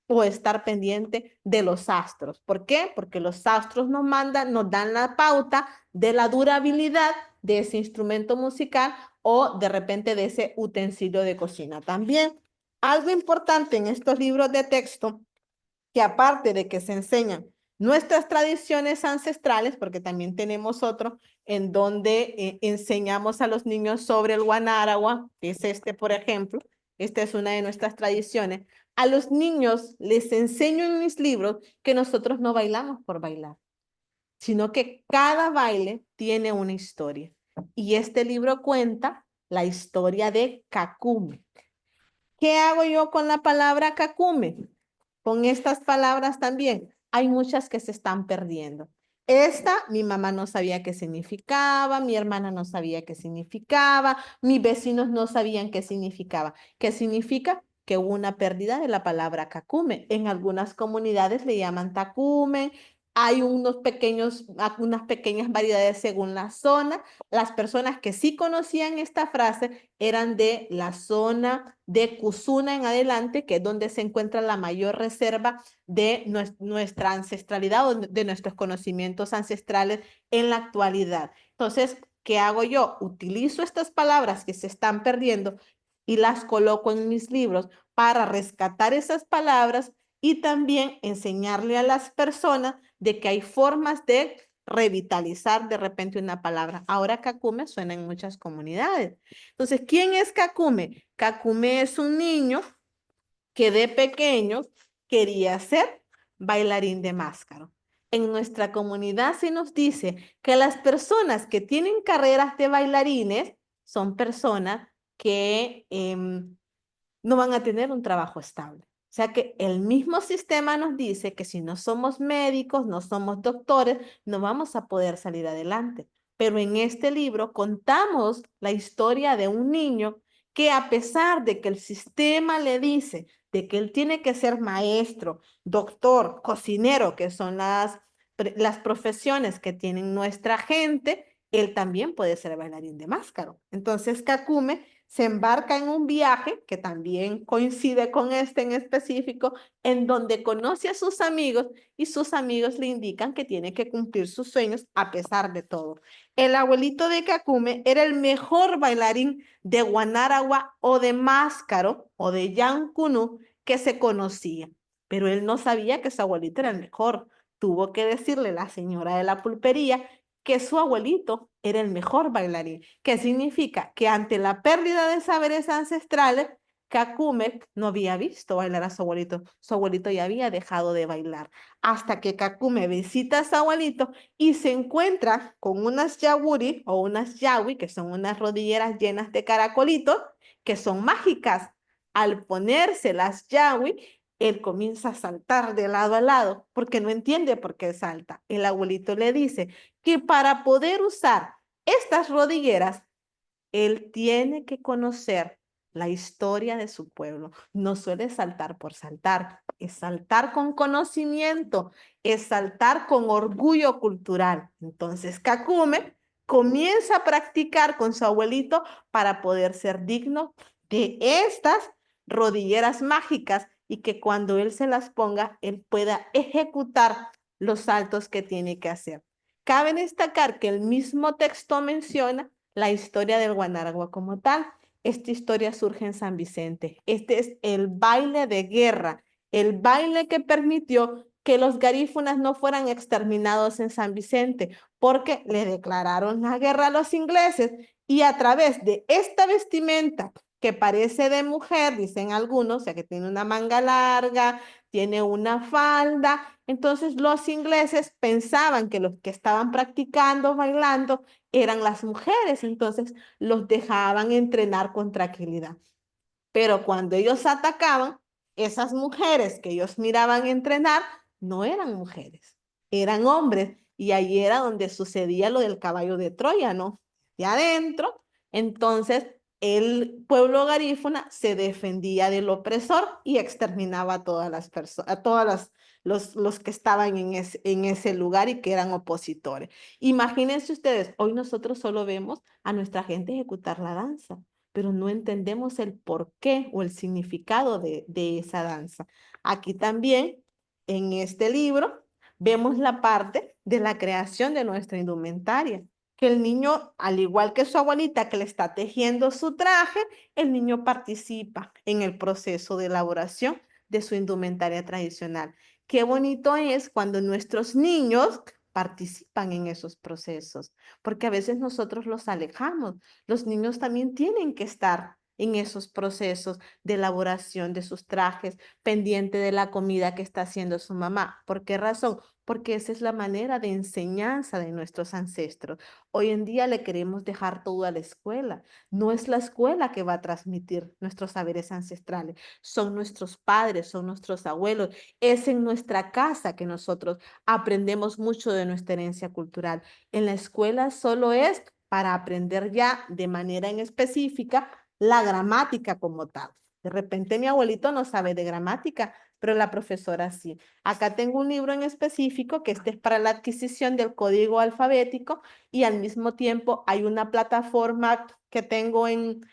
o estar pendiente de los astros. ¿Por qué? Porque los astros nos dan la pauta de la durabilidad de ese instrumento musical o de repente de ese utensilio de cocina. También algo importante en estos libros de texto, que aparte de que se enseñan nuestras tradiciones ancestrales, porque también tenemos otro en donde enseñamos a los niños sobre el guanaragua, que es este, por ejemplo. Esta es una de nuestras tradiciones. A los niños les enseño en mis libros que nosotros no bailamos por bailar, sino que cada baile tiene una historia. Y este libro cuenta la historia de Kakume. ¿Qué hago yo con la palabra Kakume? Con estas palabras también. Hay muchas que se están perdiendo. Esta, mi mamá no sabía qué significaba, mi hermana no sabía qué significaba, mis vecinos no sabían qué significaba. ¿Qué significa? Que hubo una pérdida de la palabra Kakume. En algunas comunidades le llaman Takume, Hay unas pequeñas variedades según la zona. Las personas que sí conocían esta frase eran de la zona de Cuzuna en adelante, que es donde se encuentra la mayor reserva de nuestra ancestralidad o de nuestros conocimientos ancestrales en la actualidad. Entonces, ¿qué hago yo? Utilizo estas palabras que se están perdiendo y las coloco en mis libros para rescatar esas palabras y también enseñarle a las personas de que hay formas de revitalizar de repente una palabra. Ahora Kakume suena en muchas comunidades. Entonces, ¿quién es Kakume? Kakume es un niño que de pequeño quería ser bailarín de máscara. En nuestra comunidad se nos dice que las personas que tienen carreras de bailarines son personas que no van a tener un trabajo estable. O sea que el mismo sistema nos dice que si no somos médicos, no somos doctores, no vamos a poder salir adelante. Pero en este libro contamos la historia de un niño que a pesar de que el sistema le dice de que él tiene que ser maestro, doctor, cocinero, que son las profesiones que tienen nuestra gente, él también puede ser bailarín de máscara. Entonces Kakume se embarca en un viaje que también coincide con este en específico, en donde conoce a sus amigos y sus amigos le indican que tiene que cumplir sus sueños a pesar de todo. El abuelito de Kakume era el mejor bailarín de Guanaragua o de Máscaro o de Yancunú que se conocía, pero él no sabía que su abuelito era el mejor. Tuvo que decirle la señora de la pulpería que su abuelito era el mejor bailarín. ¿Qué significa? Que ante la pérdida de saberes ancestrales, Kakume no había visto bailar a su abuelito. Su abuelito ya había dejado de bailar. Hasta que Kakume visita a su abuelito y se encuentra con unas yawuri o unas yawi, que son unas rodilleras llenas de caracolitos, que son mágicas. Al ponerse las yawi, él comienza a saltar de lado a lado porque no entiende por qué salta. El abuelito le dice que para poder usar estas rodilleras, él tiene que conocer la historia de su pueblo. No suele saltar por saltar, es saltar con conocimiento, es saltar con orgullo cultural. Entonces, Kakume comienza a practicar con su abuelito para poder ser digno de estas rodilleras mágicas y que cuando él se las ponga, él pueda ejecutar los saltos que tiene que hacer. Cabe destacar que el mismo texto menciona la historia del Guanaragua como tal. Esta historia surge en San Vicente. Este es el baile de guerra, el baile que permitió que los garífunas no fueran exterminados en San Vicente, porque le declararon la guerra a los ingleses y a través de esta vestimenta que parece de mujer, dicen algunos, o sea que tiene una manga larga, tiene una falda. Entonces los ingleses pensaban que los que estaban practicando, bailando, eran las mujeres, entonces los dejaban entrenar con tranquilidad. Pero cuando ellos atacaban, esas mujeres que ellos miraban entrenar no eran mujeres, eran hombres. Y ahí era donde sucedía lo del caballo de Troya, ¿no? De adentro, entonces el pueblo garífuna se defendía del opresor y exterminaba a todas las personas, a todas los que estaban en ese lugar y que eran opositores. Imagínense ustedes, hoy nosotros solo vemos a nuestra gente ejecutar la danza, pero no entendemos el porqué o el significado de esa danza. Aquí también, en este libro, vemos la parte de la creación de nuestra indumentaria, que el niño, al igual que su abuelita que le está tejiendo su traje, el niño participa en el proceso de elaboración de su indumentaria tradicional. Qué bonito es cuando nuestros niños participan en esos procesos, porque a veces nosotros los alejamos. Los niños también tienen que estar en esos procesos de elaboración de sus trajes, pendiente de la comida que está haciendo su mamá. ¿Por qué razón? Porque esa es la manera de enseñanza de nuestros ancestros. Hoy en día le queremos dejar todo a la escuela. No es la escuela que va a transmitir nuestros saberes ancestrales. Son nuestros padres, son nuestros abuelos. Es en nuestra casa que nosotros aprendemos mucho de nuestra herencia cultural. En la escuela solo es para aprender ya de manera en específica la gramática como tal. De repente mi abuelito no sabe de gramática, pero la profesora sí. Acá tengo un libro en específico que este es para la adquisición del código alfabético y al mismo tiempo hay una plataforma que tengo en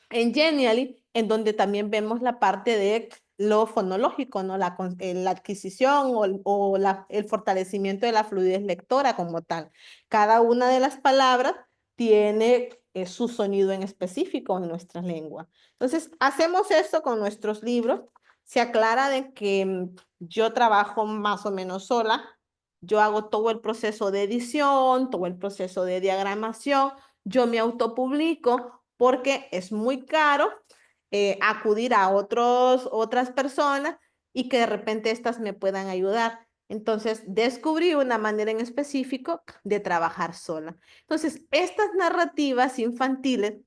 Genially, en donde también vemos la parte de lo fonológico, ¿no? La adquisición el fortalecimiento de la fluidez lectora como tal. Cada una de las palabras tiene su sonido en específico en nuestra lengua. Entonces, hacemos esto con nuestros libros. Se aclara de que yo trabajo más o menos sola. Yo hago todo el proceso de edición, todo el proceso de diagramación. Yo me autopublico porque es muy caro acudir a otras personas y que de repente estas me puedan ayudar. Entonces, descubrí una manera en específico de trabajar sola. Entonces, estas narrativas infantiles,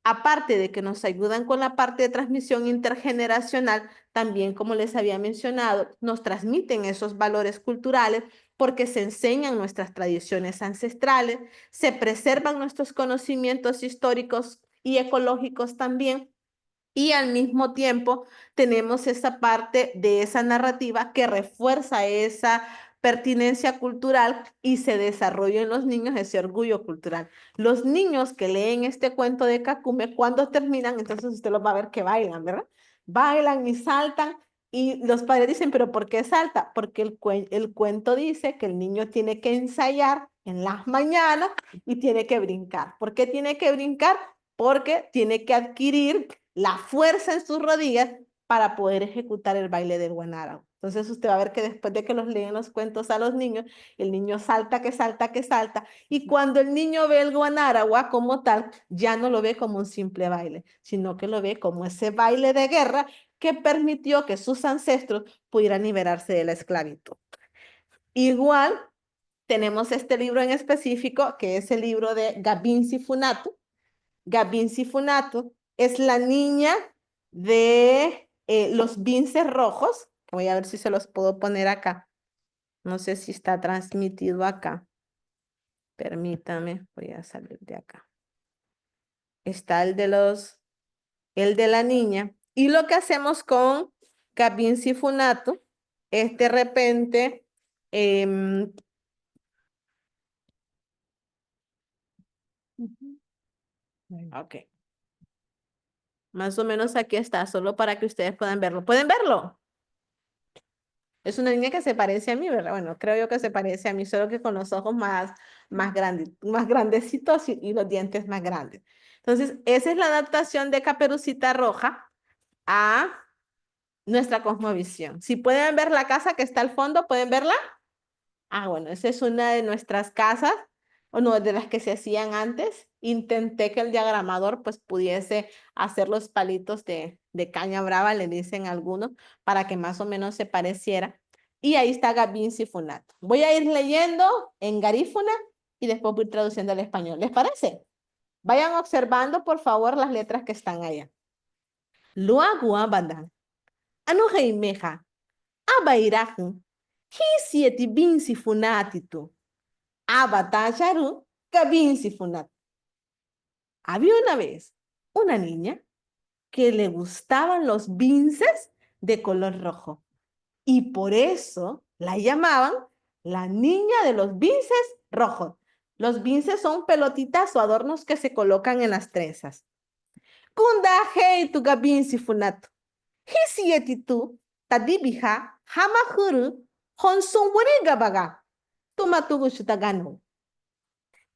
aparte de que nos ayudan con la parte de transmisión intergeneracional, también, como les había mencionado, nos transmiten esos valores culturales porque se enseñan nuestras tradiciones ancestrales, se preservan nuestros conocimientos históricos y ecológicos también, y al mismo tiempo tenemos esa parte de esa narrativa que refuerza esa pertinencia cultural y se desarrolla en los niños ese orgullo cultural. Los niños que leen este cuento de Kakume, cuando terminan, entonces usted los va a ver que bailan, ¿verdad? Bailan y saltan y los padres dicen, ¿pero por qué salta? Porque el cuento dice que el niño tiene que ensayar en las mañanas y tiene que brincar. ¿Por qué tiene que brincar? Porque tiene que adquirir la fuerza en sus rodillas para poder ejecutar el baile del guanárago. Entonces usted va a ver que después de que los leen los cuentos a los niños, el niño salta, que salta, que salta, y cuando el niño ve el guanaragua como tal, ya no lo ve como un simple baile, sino que lo ve como ese baile de guerra que permitió que sus ancestros pudieran liberarse de la esclavitud. Igual tenemos este libro en específico, que es el libro de Gabin Sifunatu. Gabin Sifunatu es la niña de los vinces rojos. Voy a ver si se los puedo poner acá. No sé si está transmitido acá. Permítame, voy a salir de acá. Está el de la niña. Y lo que hacemos con Gabin Sifunatu es de repente ok. Más o menos aquí está, solo para que ustedes puedan verlo. ¿Pueden verlo? Es una niña que se parece a mí, ¿verdad? Bueno, creo yo que se parece a mí, solo que con los ojos más grandes, más grandecitos y los dientes más grandes. Entonces, esa es la adaptación de Caperucita Roja a nuestra cosmovisión. Si pueden ver la casa que está al fondo, ¿pueden verla? Ah, bueno, esa es una de nuestras casas, o no, de las que se hacían antes. Intenté que el diagramador pues pudiese hacer los palitos de caña brava, le dicen algunos, para que más o menos se pareciera. Y ahí está Gabin Sifunato. Voy a ir leyendo en garífuna y después voy traduciendo al español. ¿Les parece? Vayan observando, por favor, las letras que están allá. Luagua badan. Ano heimeja. Abairahu. Hisieti bin sifunatitu. Abatacharu Gabin Sifunat. Había una vez una niña que le gustaban los vinces de color rojo y por eso la llamaban la niña de los vinces rojos. Los vinces son pelotitas o adornos que se colocan en las trenzas. Kunda hei tu Gabin Sifunat. Hisietitu tadibija hamahuru honsun gabaga. Tumatugushutagano.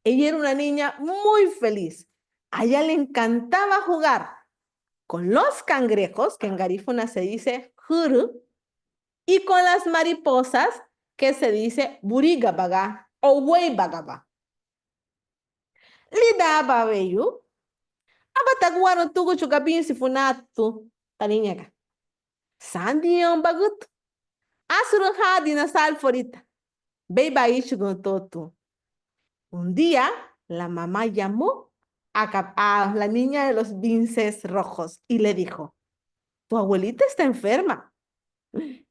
Ella era una niña muy feliz. A ella le encantaba jugar con los cangrejos, que en garífuna se dice juru, y con las mariposas, que se dice burigabaga o weibagaba. Lida babeyu, abataguaro tugu chugabin sifunatu, taniñaga. Sandion bagut, asurun hadina salforita, beiba ishuguntotu. Un día, la mamá llamó a la niña de los vinces rojos y le dijo, tu abuelita está enferma.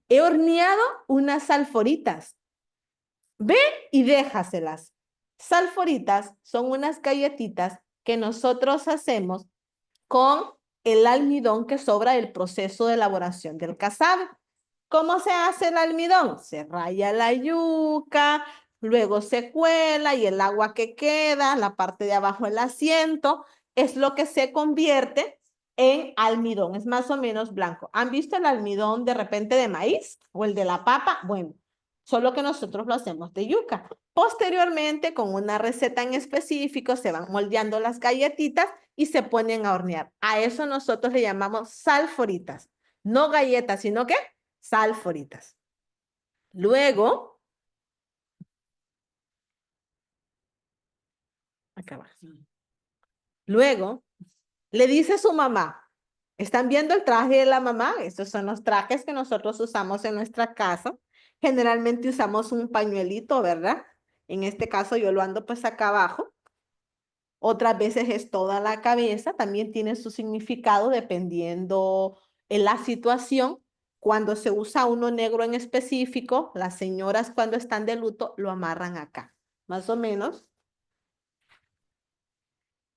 He horneado unas salforitas. Ve y déjaselas. Salforitas son unas galletitas que nosotros hacemos con el almidón que sobra del proceso de elaboración del casabe. ¿Cómo se hace el almidón? Se raya la yuca, luego se cuela y el agua que queda, la parte de abajo del asiento, es lo que se convierte en almidón. Es más o menos blanco. ¿Han visto el almidón de repente de maíz o el de la papa? Bueno, solo que nosotros lo hacemos de yuca. Posteriormente, con una receta en específico, se van moldeando las galletitas y se ponen a hornear. A eso nosotros le llamamos salforitas. No galletas, sino que salforitas. Luego, acá va. Luego, le dice a su mamá, ¿están viendo el traje de la mamá? Estos son los trajes que nosotros usamos en nuestra casa. Generalmente usamos un pañuelito, ¿verdad? En este caso yo lo ando pues acá abajo. Otras veces es toda la cabeza, también tiene su significado dependiendo en la situación. Cuando se usa uno negro en específico, las señoras cuando están de luto lo amarran acá, más o menos,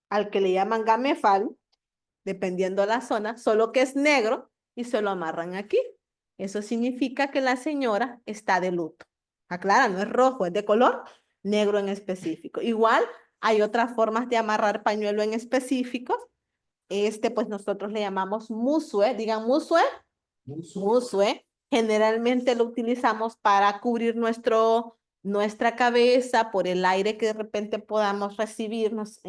al que le llaman gamefal, dependiendo la zona, solo que es negro y se lo amarran aquí. Eso significa que la señora está de luto. Aclara, no es rojo, es de color negro en específico. Igual hay otras formas de amarrar pañuelo en específicos. Pues nosotros le llamamos musue. Digan musue. Musue. Generalmente lo utilizamos para cubrir nuestra cabeza por el aire que de repente podamos recibirnos.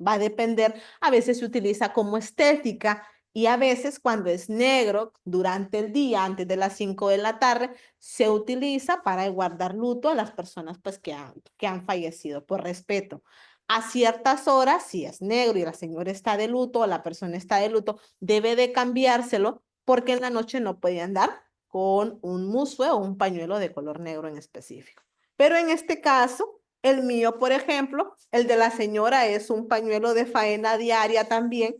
Va a depender. A veces se utiliza como estética y a veces cuando es negro durante el día, antes de las 5 de la tarde, se utiliza para guardar luto a las personas pues, que han fallecido por respeto. A ciertas horas, si es negro y la señora está de luto o la persona está de luto, debe de cambiárselo porque en la noche no puede andar con un musue o un pañuelo de color negro en específico. Pero en este caso, el mío, por ejemplo, el de la señora es un pañuelo de faena diaria también,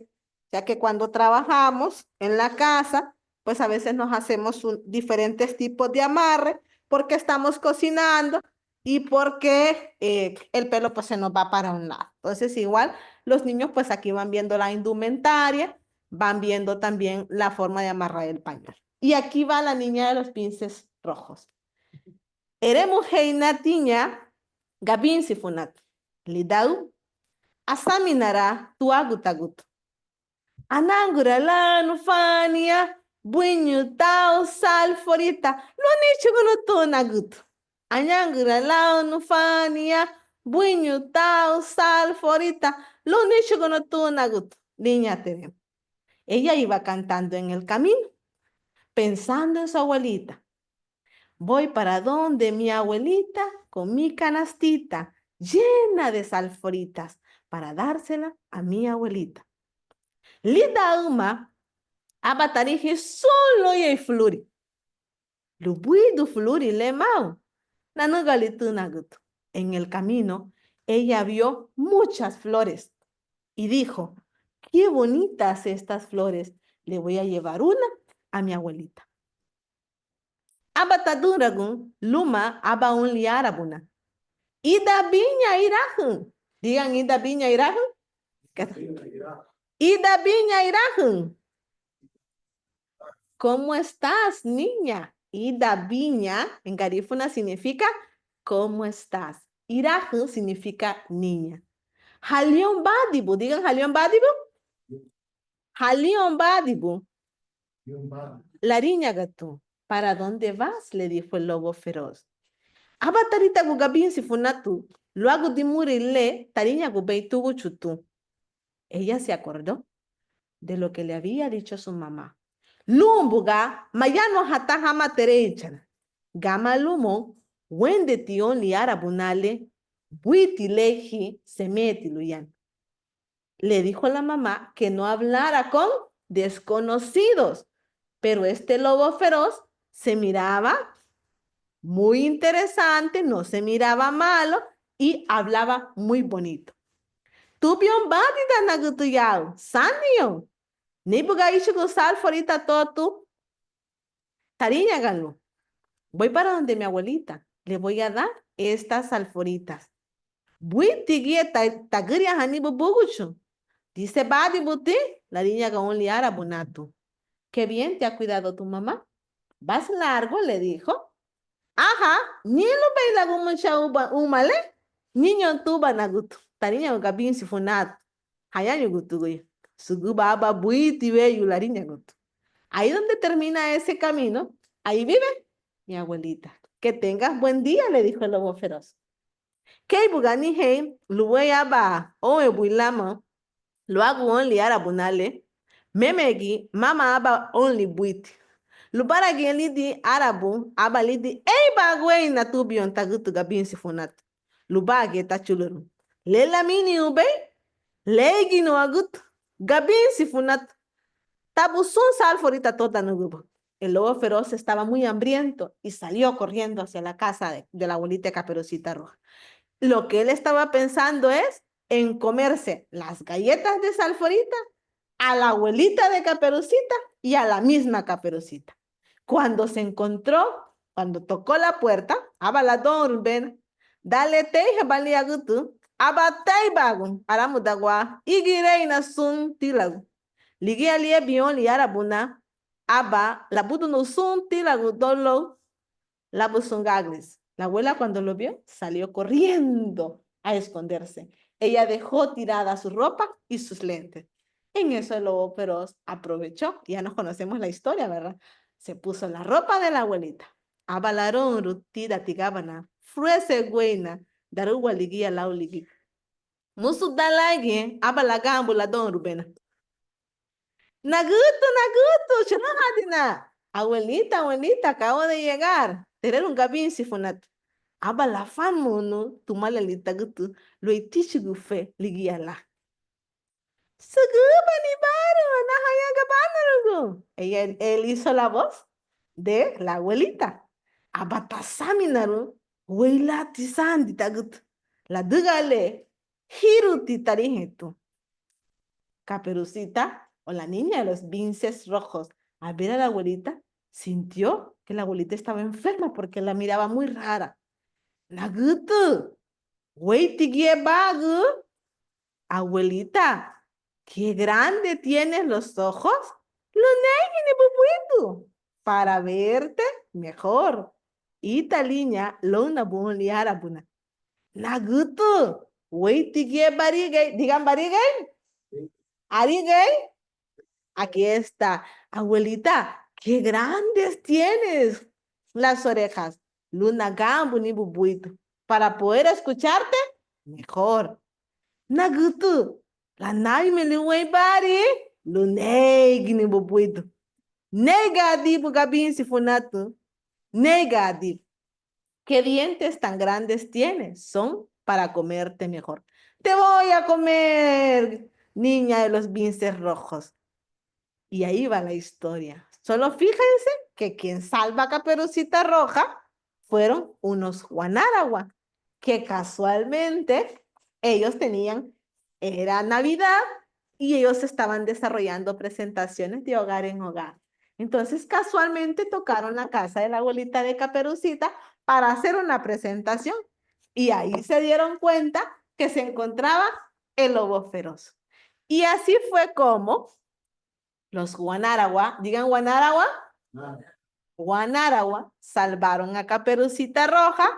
ya que cuando trabajamos en la casa, pues a veces nos hacemos diferentes tipos de amarre porque estamos cocinando y porque el pelo pues se nos va para un lado. Entonces igual los niños pues aquí van viendo la indumentaria, van viendo también la forma de amarrar el pañuelo. Y aquí va la niña de los pinces rojos. Eremu heinatiña gabin sifunat. Lidau asaminara tuagutagut. Anangura la nufania buñu tau salforita. Lo han hecho con tonagut. Anangura la nufania buñu tau salforita. Lo han hecho con tonagut. Niña Terem. Ella iba cantando en el camino, pensando en su abuelita. Voy para donde mi abuelita con mi canastita llena de salforitas para dársela a mi abuelita. Lida uma abatarije solo y fluri. Lubui du fluri le mau. Nanugalituna-gut. En el camino, ella vio muchas flores y dijo, qué bonitas estas flores. Le voy a llevar una a mi abuelita. Abataduragun, luma, abaun liarabuna. Ida biña irajun. Digan ida biña irajun. Ida biña irajun. ¿Cómo estás, niña? Ida biña en garífuna significa ¿cómo estás? Irajun significa niña. Halion badibu. Digan halion badibu. Halion badibu. La niña gato. ¿Para dónde vas? Le dijo el lobo feroz. Abatarita gugabin sifunatu. Luego de morirle, tariña gubeitugu chutu. Ella se acordó de lo que le había dicho su mamá. Lumbuga, mayano hatahama terechana. Gama lumo, wende tion liara bunale, buitileji semeti luyan. Le dijo a la mamá que no hablara con desconocidos, pero este lobo feroz se miraba muy interesante, no se miraba malo y hablaba muy bonito. Tupion badida nagutuyao, sanio. Ni bugaishu gusal forita todo tariña galo. Voy para donde mi abuelita. Le voy a dar estas alforitas. Voy tiguieta taguria hanibu buguchu. Dice, va, dibuti, la niña con un liar abunatu. Qué bien te ha cuidado tu mamá. ¿Vas largo? Le dijo. Ajá, ni lo baila como umale, niño tuba nagutu. Tarinya gabin si funat. Hayan yugutu güey. Suguba aba buiti ve yularinya gutu. Ahí donde termina ese camino, ahí vive mi abuelita. Que tengas buen día, le dijo el lobo feroz. Kei bugani hei, luwe aba, o ebuilama, lo hago only arabunale. Memegi, mama aba only buiti. Lubara gen lidi arabu, aba lidi, ei bagwe na tubion tagutu gabin si funat. Lubage tachuluru. Lela mini ube, legi no agut, gabin si funat. Tabuzón salforita toda nugubo. El lobo feroz estaba muy hambriento y salió corriendo hacia la casa de la abuelita Caperucita Roja. Lo que él estaba pensando es en comerse las galletas de salforita, a la abuelita de Caperucita y a la misma Caperucita. Cuando se encontró, cuando tocó la puerta, abalador ven, dale teje baliagutu, abatay bagun, aramudagua, igireina sun tilagu. Ligi alie bion liara buna, aba, la budu no sun tilagu dolo, la busungaglis. La abuela cuando lo vio salió corriendo a esconderse. Ella dejó tirada su ropa y sus lentes. En eso el lobo feroz aprovechó, ya nos conocemos la historia, ¿verdad? Se puso la ropa de la abuelita. Abalaron rutida tigabana, fruese güena, daruwa ligi alau ligi. Musu dalagi, abalagambu la don rubena. Naguto, Chanamadina. Abuelita, abuelita, acabo de llegar. Tener un gabin sifonat. Aba la famono, tu malalita gutu, lo itichi gufe, ligiala. Seguba ni baro, nahaya gabanarugo. Él hizo la voz de la abuelita. Abatasaminaru, huela tisandi tagut. La dugale, hiru titarijetu. Caperucita, o la niña de los vinces rojos, al ver a la abuelita, sintió que la abuelita estaba enferma porque la miraba muy rara. Nagutu, bagu. Abuelita, qué grande tienes los ojos. Para verte mejor. Italiña, lona liara buna. Nagutu, barigay. Digan barigay. Arigay. Aquí está. Abuelita, qué grandes tienes las orejas. Luna gambu ni bubuito. Para poder escucharte mejor. Nagutu, la naime li bari. Luneg ni bubuito. Negadibu gabin sifunatu. Negadibu. ¿Qué dientes tan grandes tienes? Son para comerte mejor. Te voy a comer, niña de los vinces rojos. Y ahí va la historia. Solo fíjense que quien salva a Caperucita Roja fueron unos Guanáragua, que casualmente ellos era Navidad y ellos estaban desarrollando presentaciones de hogar en hogar. Entonces casualmente tocaron la casa de la abuelita de Caperucita para hacer una presentación. Y ahí se dieron cuenta que se encontraba el lobo feroz. Y así fue como los Guanáragua, digan Guanáragua, Guanáragua salvaron a Caperucita Roja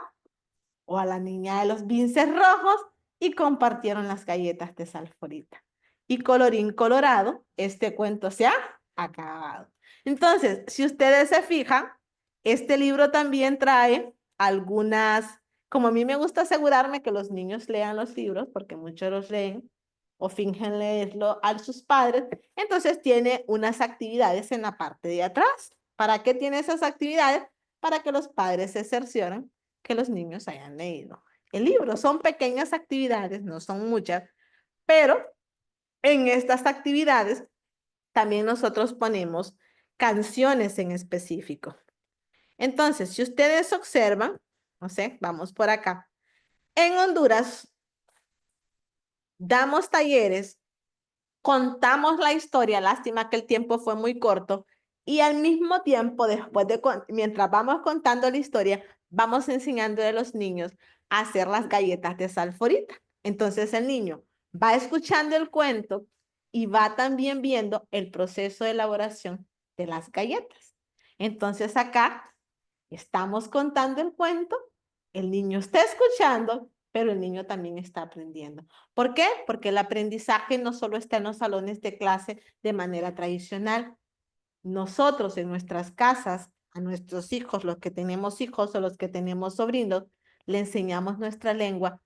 o a la niña de los vinces rojos y compartieron las galletas de salforita. Y colorín colorado, este cuento se ha acabado. Entonces, si ustedes se fijan, este libro también trae algunas, como a mí me gusta asegurarme que los niños lean los libros, porque muchos los leen o fingen leerlo a sus padres, entonces tiene unas actividades en la parte de atrás. ¿Para qué tiene esas actividades? Para que los padres se cercioren que los niños hayan leído el libro. Son pequeñas actividades, no son muchas, pero en estas actividades también nosotros ponemos canciones en específico. Entonces, si ustedes observan, no sé, vamos por acá. En Honduras, damos talleres, contamos la historia, lástima que el tiempo fue muy corto, y al mismo tiempo, mientras vamos contando la historia, vamos enseñando a los niños a hacer las galletas de salforita. Entonces el niño va escuchando el cuento y va también viendo el proceso de elaboración de las galletas. Entonces acá estamos contando el cuento, el niño está escuchando, pero el niño también está aprendiendo. ¿Por qué? Porque el aprendizaje no solo está en los salones de clase de manera tradicional. Nosotros en nuestras casas, a nuestros hijos, los que tenemos hijos o los que tenemos sobrinos, le enseñamos nuestra lengua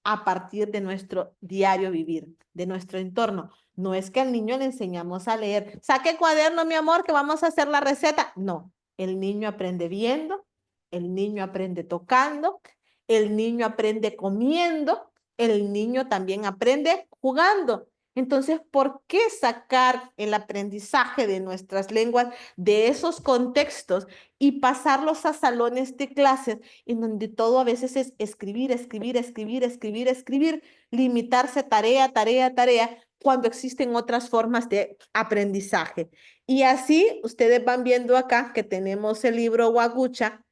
a partir de nuestro diario vivir, de nuestro entorno. No es que al niño le enseñamos a leer, saque cuaderno, mi amor, que vamos a hacer la receta. No, el niño aprende viendo, el niño aprende tocando, el niño aprende comiendo, el niño también aprende jugando. Entonces, ¿por qué sacar el aprendizaje de nuestras lenguas de esos contextos y pasarlos a salones de clases en donde todo a veces es escribir, escribir, escribir, escribir, escribir, limitarse tarea, tarea, tarea, cuando existen otras formas de aprendizaje? Y así ustedes van viendo acá que tenemos el libro Wagucha.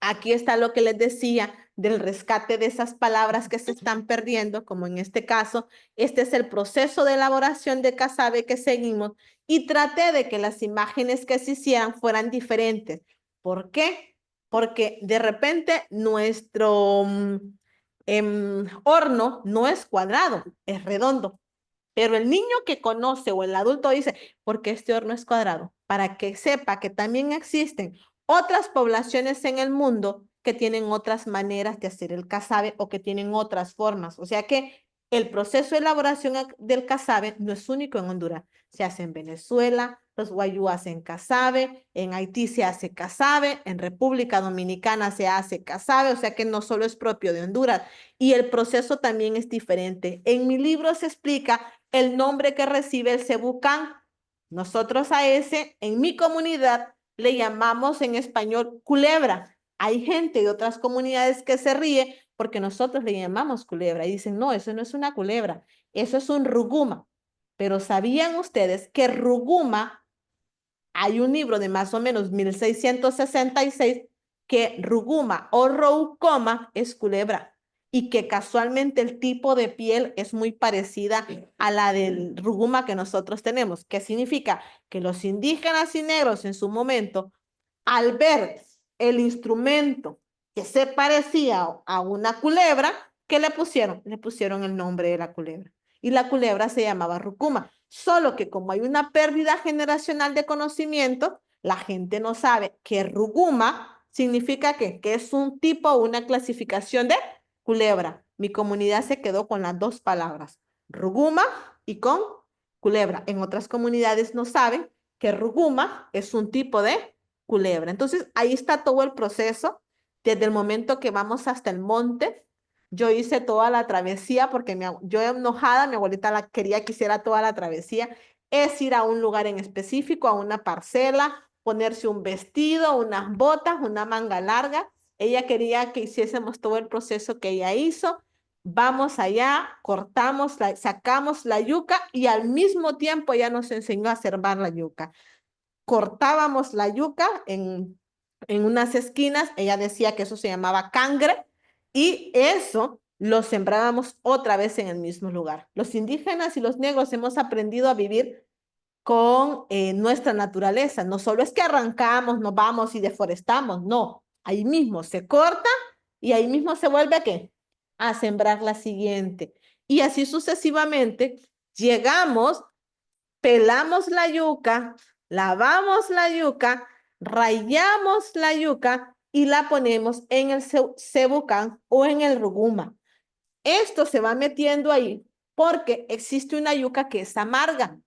Aquí está lo que les decía del rescate de esas palabras que se están perdiendo, como en este caso, este es el proceso de elaboración de Casabe que seguimos y traté de que las imágenes que se hicieran fueran diferentes. ¿Por qué? Porque de repente nuestro horno no es cuadrado, es redondo. Pero el niño que conoce o el adulto dice, porque este horno es cuadrado, para que sepa que también existen otras poblaciones en el mundo que tienen otras maneras de hacer el casabe o que tienen otras formas. O sea que el proceso de elaboración del casabe no es único en Honduras. Se hace en Venezuela, los guayú hacen casabe, en Haití se hace casabe, en República Dominicana se hace casabe, o sea que no solo es propio de Honduras. Y el proceso también es diferente. En mi libro se explica el nombre que recibe el cebucán. Nosotros a ese, en mi comunidad, le llamamos en español culebra. Hay gente de otras comunidades que se ríe porque nosotros le llamamos culebra y dicen, no, eso no es una culebra, eso es un ruguma. Pero ¿sabían ustedes que ruguma, hay un libro de más o menos 1666 que ruguma o roucoma es culebra y que casualmente el tipo de piel es muy parecida a la del ruguma que nosotros tenemos? ¿Qué significa? Que los indígenas y negros en su momento, al ver el instrumento que se parecía a una culebra, ¿qué le pusieron? Le pusieron el nombre de la culebra. Y la culebra se llamaba rucuma. Solo que como hay una pérdida generacional de conocimiento, la gente no sabe que ruguma significa que es un tipo o una clasificación de culebra. Mi comunidad se quedó con las dos palabras, ruguma y con culebra. En otras comunidades no saben que ruguma es un tipo de culebra. Entonces, ahí está todo el proceso, desde el momento que vamos hasta el monte. Yo hice toda la travesía porque yo enojada, mi abuelita quería que hiciera toda la travesía. Es ir a un lugar en específico, a una parcela, ponerse un vestido, unas botas, una manga larga. Ella quería que hiciésemos todo el proceso que ella hizo. Vamos allá, cortamos, sacamos la yuca y al mismo tiempo ella nos enseñó a cervar la yuca. Cortábamos la yuca en unas esquinas, ella decía que eso se llamaba cangre, y eso lo sembrábamos otra vez en el mismo lugar. Los indígenas y los negros hemos aprendido a vivir con nuestra naturaleza. No solo es que arrancamos, nos vamos y deforestamos, no. Ahí mismo se corta y ahí mismo se vuelve ¿qué? A sembrar la siguiente. Y así sucesivamente llegamos, pelamos la yuca, lavamos la yuca, rayamos la yuca y la ponemos en el cebucán o en el ruguma. Esto se va metiendo ahí porque existe una yuca que es amarga.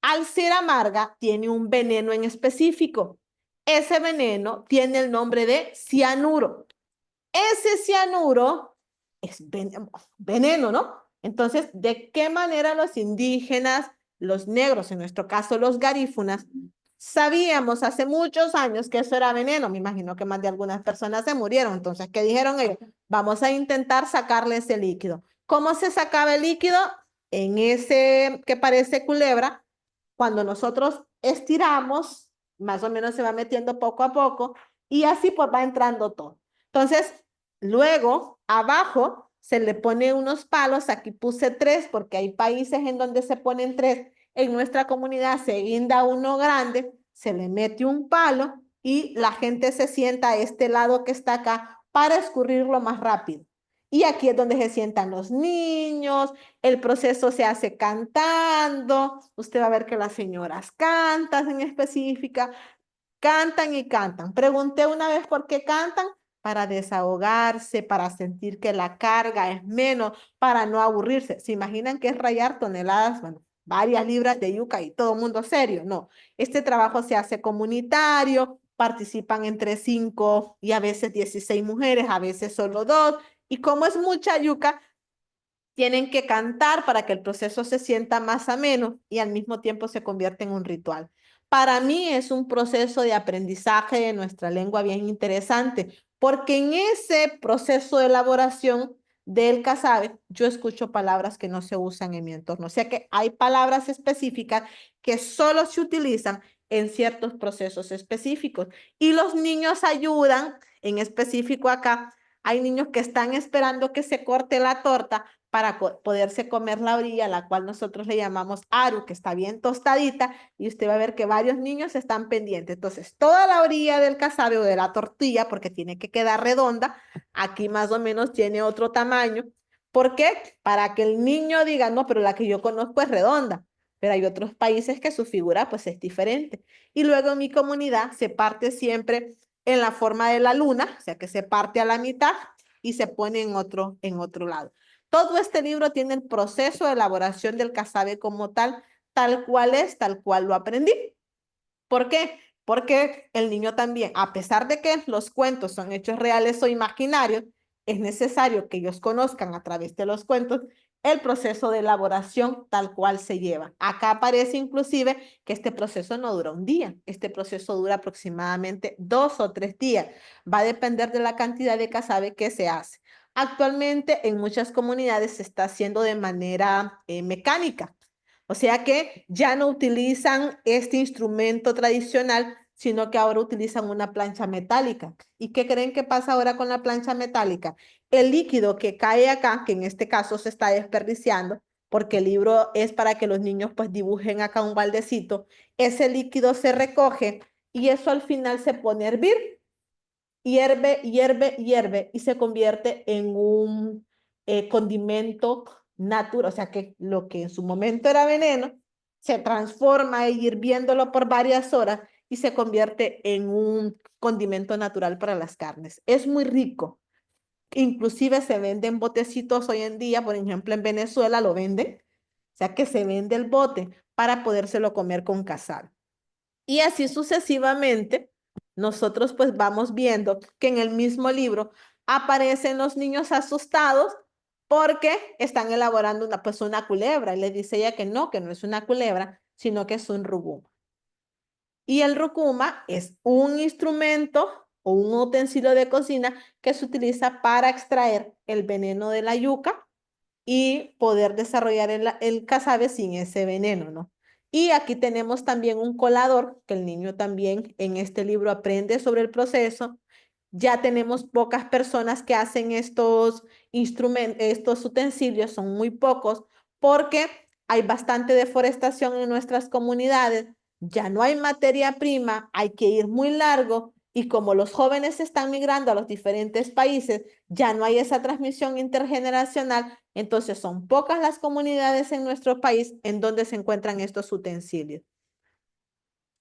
Al ser amarga, tiene un veneno en específico. Ese veneno tiene el nombre de cianuro. Ese cianuro es veneno, ¿no? Entonces, ¿de qué manera los indígenas, los negros, en nuestro caso los garífunas, sabíamos hace muchos años que eso era veneno? Me imagino que más de algunas personas se murieron. Entonces, ¿qué dijeron ellos? Vamos a intentar sacarle ese líquido. ¿Cómo se sacaba el líquido? En ese que parece culebra, cuando nosotros estiramos, más o menos se va metiendo poco a poco y así pues va entrando todo. Entonces, luego, abajo se le pone unos palos, aquí puse 3 porque hay países en donde se ponen 3. En nuestra comunidad se guinda uno grande, se le mete un palo y la gente se sienta a este lado que está acá para escurrirlo más rápido. Y aquí es donde se sientan los niños, el proceso se hace cantando, usted va a ver que las señoras cantan en específica, cantan y cantan. Pregunté una vez por qué cantan, para desahogarse, para sentir que la carga es menos, para no aburrirse. ¿Se imaginan que es rayar toneladas, bueno, varias libras de yuca y todo mundo serio? No, este trabajo se hace comunitario, participan entre 5 y a veces 16 mujeres, a veces solo 2, y como es mucha yuca, tienen que cantar para que el proceso se sienta más ameno y al mismo tiempo se convierte en un ritual. Para mí es un proceso de aprendizaje de nuestra lengua bien interesante, porque en ese proceso de elaboración del casabe, yo escucho palabras que no se usan en mi entorno. O sea que hay palabras específicas que solo se utilizan en ciertos procesos específicos. Y los niños ayudan, en específico acá, hay niños que están esperando que se corte la torta para poderse comer la orilla, la cual nosotros le llamamos aru, que está bien tostadita, y usted va a ver que varios niños están pendientes. Entonces, toda la orilla del casabe o de la tortilla, porque tiene que quedar redonda, aquí más o menos tiene otro tamaño. ¿Por qué? Para que el niño diga, no, pero la que yo conozco es redonda, pero hay otros países que su figura pues es diferente. Y luego en mi comunidad se parte siempre en la forma de la luna, o sea que se parte a la mitad y se pone en otro lado. Todo este libro tiene el proceso de elaboración del casabe como tal cual es, tal cual lo aprendí. ¿Por qué? Porque el niño también, a pesar de que los cuentos son hechos reales o imaginarios, es necesario que ellos conozcan a través de los cuentos el proceso de elaboración tal cual se lleva. Acá aparece inclusive que este proceso no dura un día, este proceso dura aproximadamente 2 o 3 días. Va a depender de la cantidad de casabe que se hace. Actualmente en muchas comunidades se está haciendo de manera mecánica. O sea que ya no utilizan este instrumento tradicional, sino que ahora utilizan una plancha metálica. ¿Y qué creen que pasa ahora con la plancha metálica? El líquido que cae acá, que en este caso se está desperdiciando, porque el libro es para que los niños pues dibujen acá un baldecito, ese líquido se recoge y eso al final se pone a hervir. Hierve, hierve, hierve y se convierte en un condimento natural, o sea que lo que en su momento era veneno se transforma hirviéndolo por varias horas y se convierte en un condimento natural para las carnes. Es muy rico. Inclusive se venden botecitos hoy en día, por ejemplo en Venezuela lo venden, o sea que se vende el bote para podérselo comer con casal. Y así sucesivamente, nosotros pues vamos viendo que en el mismo libro aparecen los niños asustados porque están elaborando una culebra. Y le dice ella que no es una culebra, sino que es un rucuma. Y el rucuma es un instrumento o un utensilio de cocina que se utiliza para extraer el veneno de la yuca y poder desarrollar el casabe sin ese veneno, ¿no? Y aquí tenemos también un colador, que el niño también en este libro aprende sobre el proceso. Ya tenemos pocas personas que hacen estos instrumentos, estos utensilios, son muy pocos, porque hay bastante deforestación en nuestras comunidades, ya no hay materia prima, hay que ir muy largo y como los jóvenes están migrando a los diferentes países, ya no hay esa transmisión intergeneracional, entonces son pocas las comunidades en nuestro país en donde se encuentran estos utensilios.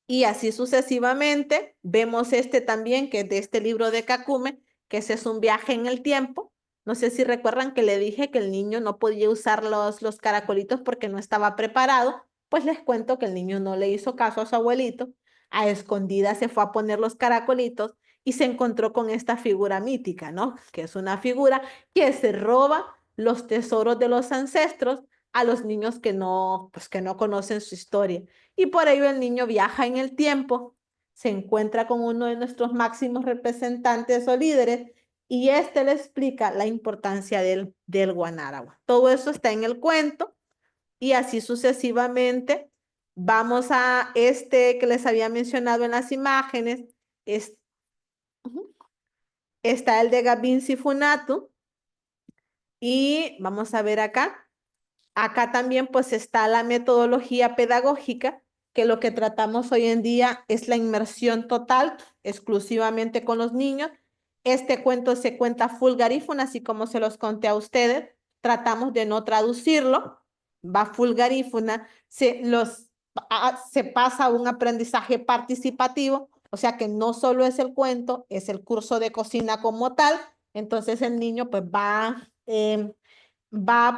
Y así sucesivamente, vemos este también, que es de este libro de Kakume, que ese es un viaje en el tiempo. No sé si recuerdan que le dije que el niño no podía usar los caracolitos porque no estaba preparado. Pues les cuento que el niño no le hizo caso a su abuelito. A escondidas se fue a poner los caracolitos y se encontró con esta figura mítica, ¿no? Que es una figura que se roba los tesoros de los ancestros a los niños pues que no conocen su historia. Y por ello el niño viaja en el tiempo, se encuentra con uno de nuestros máximos representantes o líderes y este le explica la importancia del guanáragua. Todo eso está en el cuento y así sucesivamente. Vamos a este que les había mencionado en las imágenes. Está el de Gabin Sifunatu Y vamos a ver acá. Acá también pues está la metodología pedagógica, que lo que tratamos hoy en día es la inmersión total, exclusivamente con los niños. Este cuento se cuenta full garífuna, así como se los conté a ustedes. Tratamos de no traducirlo, va full garífuna, se pasa a un aprendizaje participativo, o sea que no solo es el cuento, es el curso de cocina como tal. Entonces el niño pues va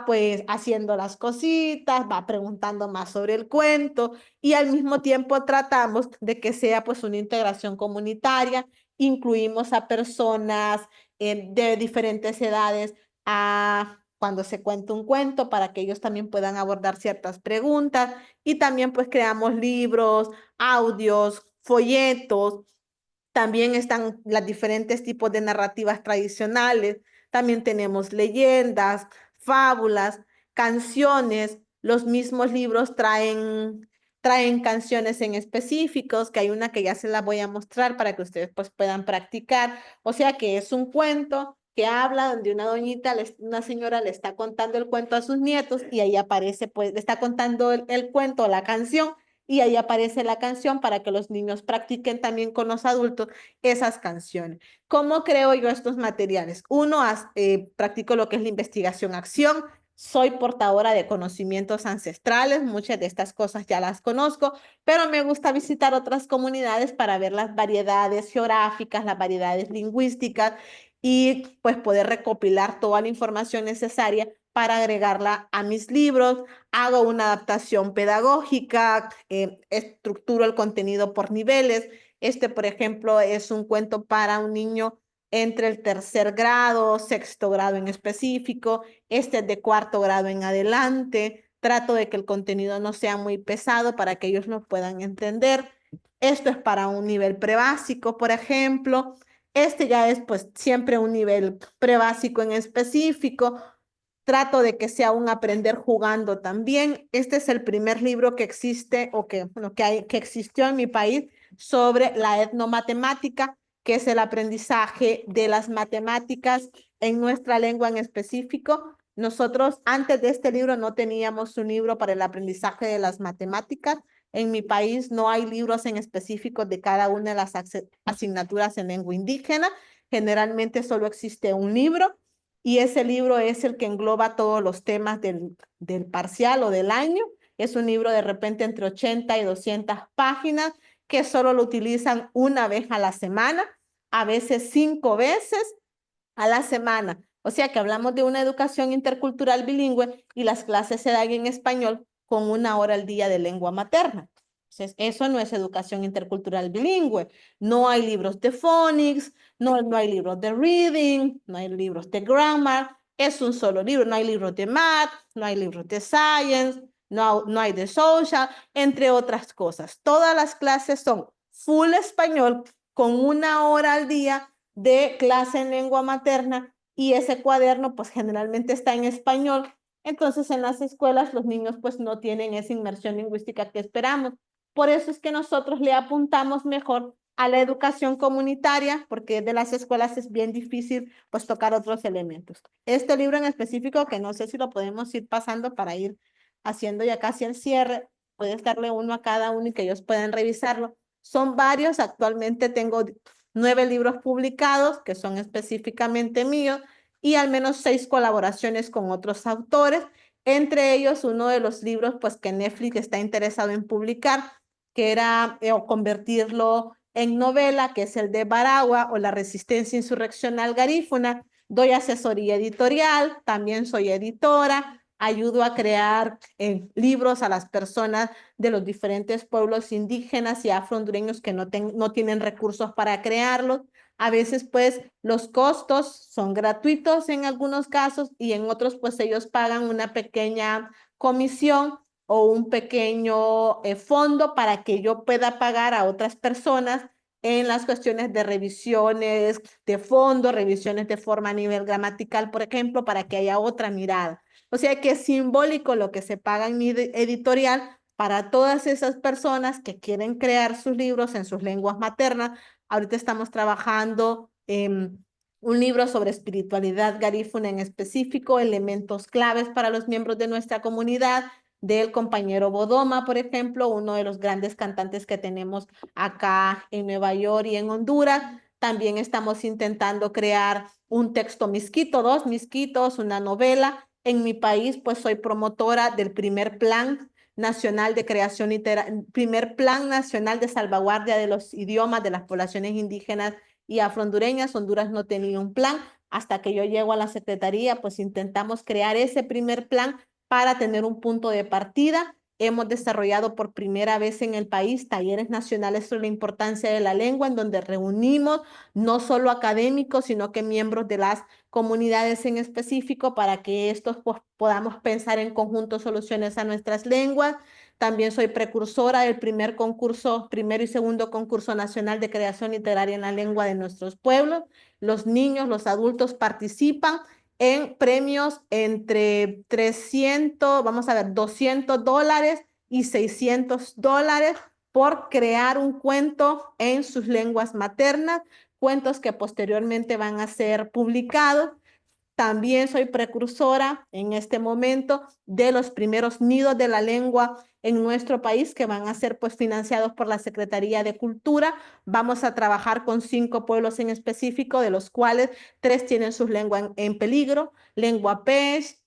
pues haciendo las cositas, va preguntando más sobre el cuento y al mismo tiempo tratamos de que sea pues una integración comunitaria. Incluimos a personas de diferentes edades cuando se cuenta un cuento para que ellos también puedan abordar ciertas preguntas y también pues creamos libros, audios, folletos. También están los diferentes tipos de narrativas tradicionales. También tenemos leyendas, fábulas, canciones. Los mismos libros traen canciones en específicos, que hay una que ya se la voy a mostrar para que ustedes pues puedan practicar. O sea que es un cuento que habla donde una doñita, una señora le está contando el cuento a sus nietos y ahí aparece, pues, le está contando el cuento, la canción, y ahí aparece la canción para que los niños practiquen también con los adultos esas canciones. ¿Cómo creo yo estos materiales? Uno, practico lo que es la investigación-acción. Soy portadora de conocimientos ancestrales, muchas de estas cosas ya las conozco, pero me gusta visitar otras comunidades para ver las variedades geográficas, las variedades lingüísticas y pues poder recopilar toda la información necesaria para agregarla a mis libros. Hago una adaptación pedagógica, estructuro el contenido por niveles. Este, por ejemplo, es un cuento para un niño entre el 3er grado, 6º grado en específico. Este es de 4º grado en adelante. Trato de que el contenido no sea muy pesado para que ellos lo puedan entender. Esto es para un nivel prebásico, por ejemplo. Este ya es pues siempre un nivel prebásico en específico. Trato de que sea un aprender jugando también. Este es el primer libro que existe o bueno, que existió en mi país sobre la etnomatemática, que es el aprendizaje de las matemáticas en nuestra lengua en específico. Nosotros antes de este libro no teníamos un libro para el aprendizaje de las matemáticas. En mi país no hay libros en específico de cada una de las asignaturas en lengua indígena. Generalmente solo existe un libro y ese libro es el que engloba todos los temas del parcial o del año. Es un libro de repente entre 80 y 200 páginas que solo lo utilizan una vez a la semana, a veces 5 veces a la semana. O sea que hablamos de una educación intercultural bilingüe y las clases se dan en español con 1 hora al día de lengua materna. Entonces, eso no es educación intercultural bilingüe. No hay libros de phonics, no hay libros de reading, no hay libros de grammar. Es un solo libro. No hay libros de math, no hay libros de science, no hay de social, entre otras cosas. Todas las clases son full español con 1 hora al día de clase en lengua materna y ese cuaderno pues generalmente está en español. Entonces en las escuelas los niños pues no tienen esa inmersión lingüística que esperamos. Por eso es que nosotros le apuntamos mejor a la educación comunitaria, porque de las escuelas es bien difícil pues tocar otros elementos. Este libro en específico, que no sé si lo podemos ir pasando para ir haciendo ya casi el cierre, puedes darle uno a cada uno y que ellos puedan revisarlo. Son varios, actualmente tengo 9 libros publicados que son específicamente míos y al menos 6 colaboraciones con otros autores, entre ellos uno de los libros pues que Netflix está interesado en publicar, que era o convertirlo en novela, que es el de Baragua o La resistencia insurreccional garífuna. Doy asesoría editorial, también soy editora, ayudo a crear libros a las personas de los diferentes pueblos indígenas y afro-hondureños que no tienen recursos para crearlos. A veces, pues, los costos son gratuitos en algunos casos y en otros, pues, ellos pagan una pequeña comisión o un pequeño fondo para que yo pueda pagar a otras personas en las cuestiones de revisiones de fondo, revisiones de forma a nivel gramatical, por ejemplo, para que haya otra mirada. O sea que es simbólico lo que se paga en mi editorial para todas esas personas que quieren crear sus libros en sus lenguas maternas. Ahorita estamos trabajando un libro sobre espiritualidad garífuna en específico, elementos claves para los miembros de nuestra comunidad, del compañero Bodoma, por ejemplo, uno de los grandes cantantes que tenemos acá en Nueva York y en Honduras. También estamos intentando crear un texto misquito, 2 misquitos, una novela. En mi país, pues soy promotora del primer plan nacional de creación literaria, primer plan nacional de salvaguardia de los idiomas de las poblaciones indígenas y afrohondureñas. Honduras no tenía un plan. Hasta que yo llego a la secretaría, pues intentamos crear ese primer plan para tener un punto de partida. Hemos desarrollado por primera vez en el país talleres nacionales sobre la importancia de la lengua, en donde reunimos no solo académicos, sino que miembros de las comunidades en específico para que estos pues, podamos pensar en conjunto soluciones a nuestras lenguas. También soy precursora del primero y segundo concurso nacional de creación literaria en la lengua de nuestros pueblos. Los niños, los adultos participan en premios entre 300, vamos a ver, $200 y $600 por crear un cuento en sus lenguas maternas, cuentos que posteriormente van a ser publicados. También soy precursora en este momento de los primeros nidos de la lengua en nuestro país que van a ser pues financiados por la Secretaría de Cultura. Vamos a trabajar con 5 pueblos en específico, de los cuales 3 tienen sus lenguas en peligro: lengua Pech,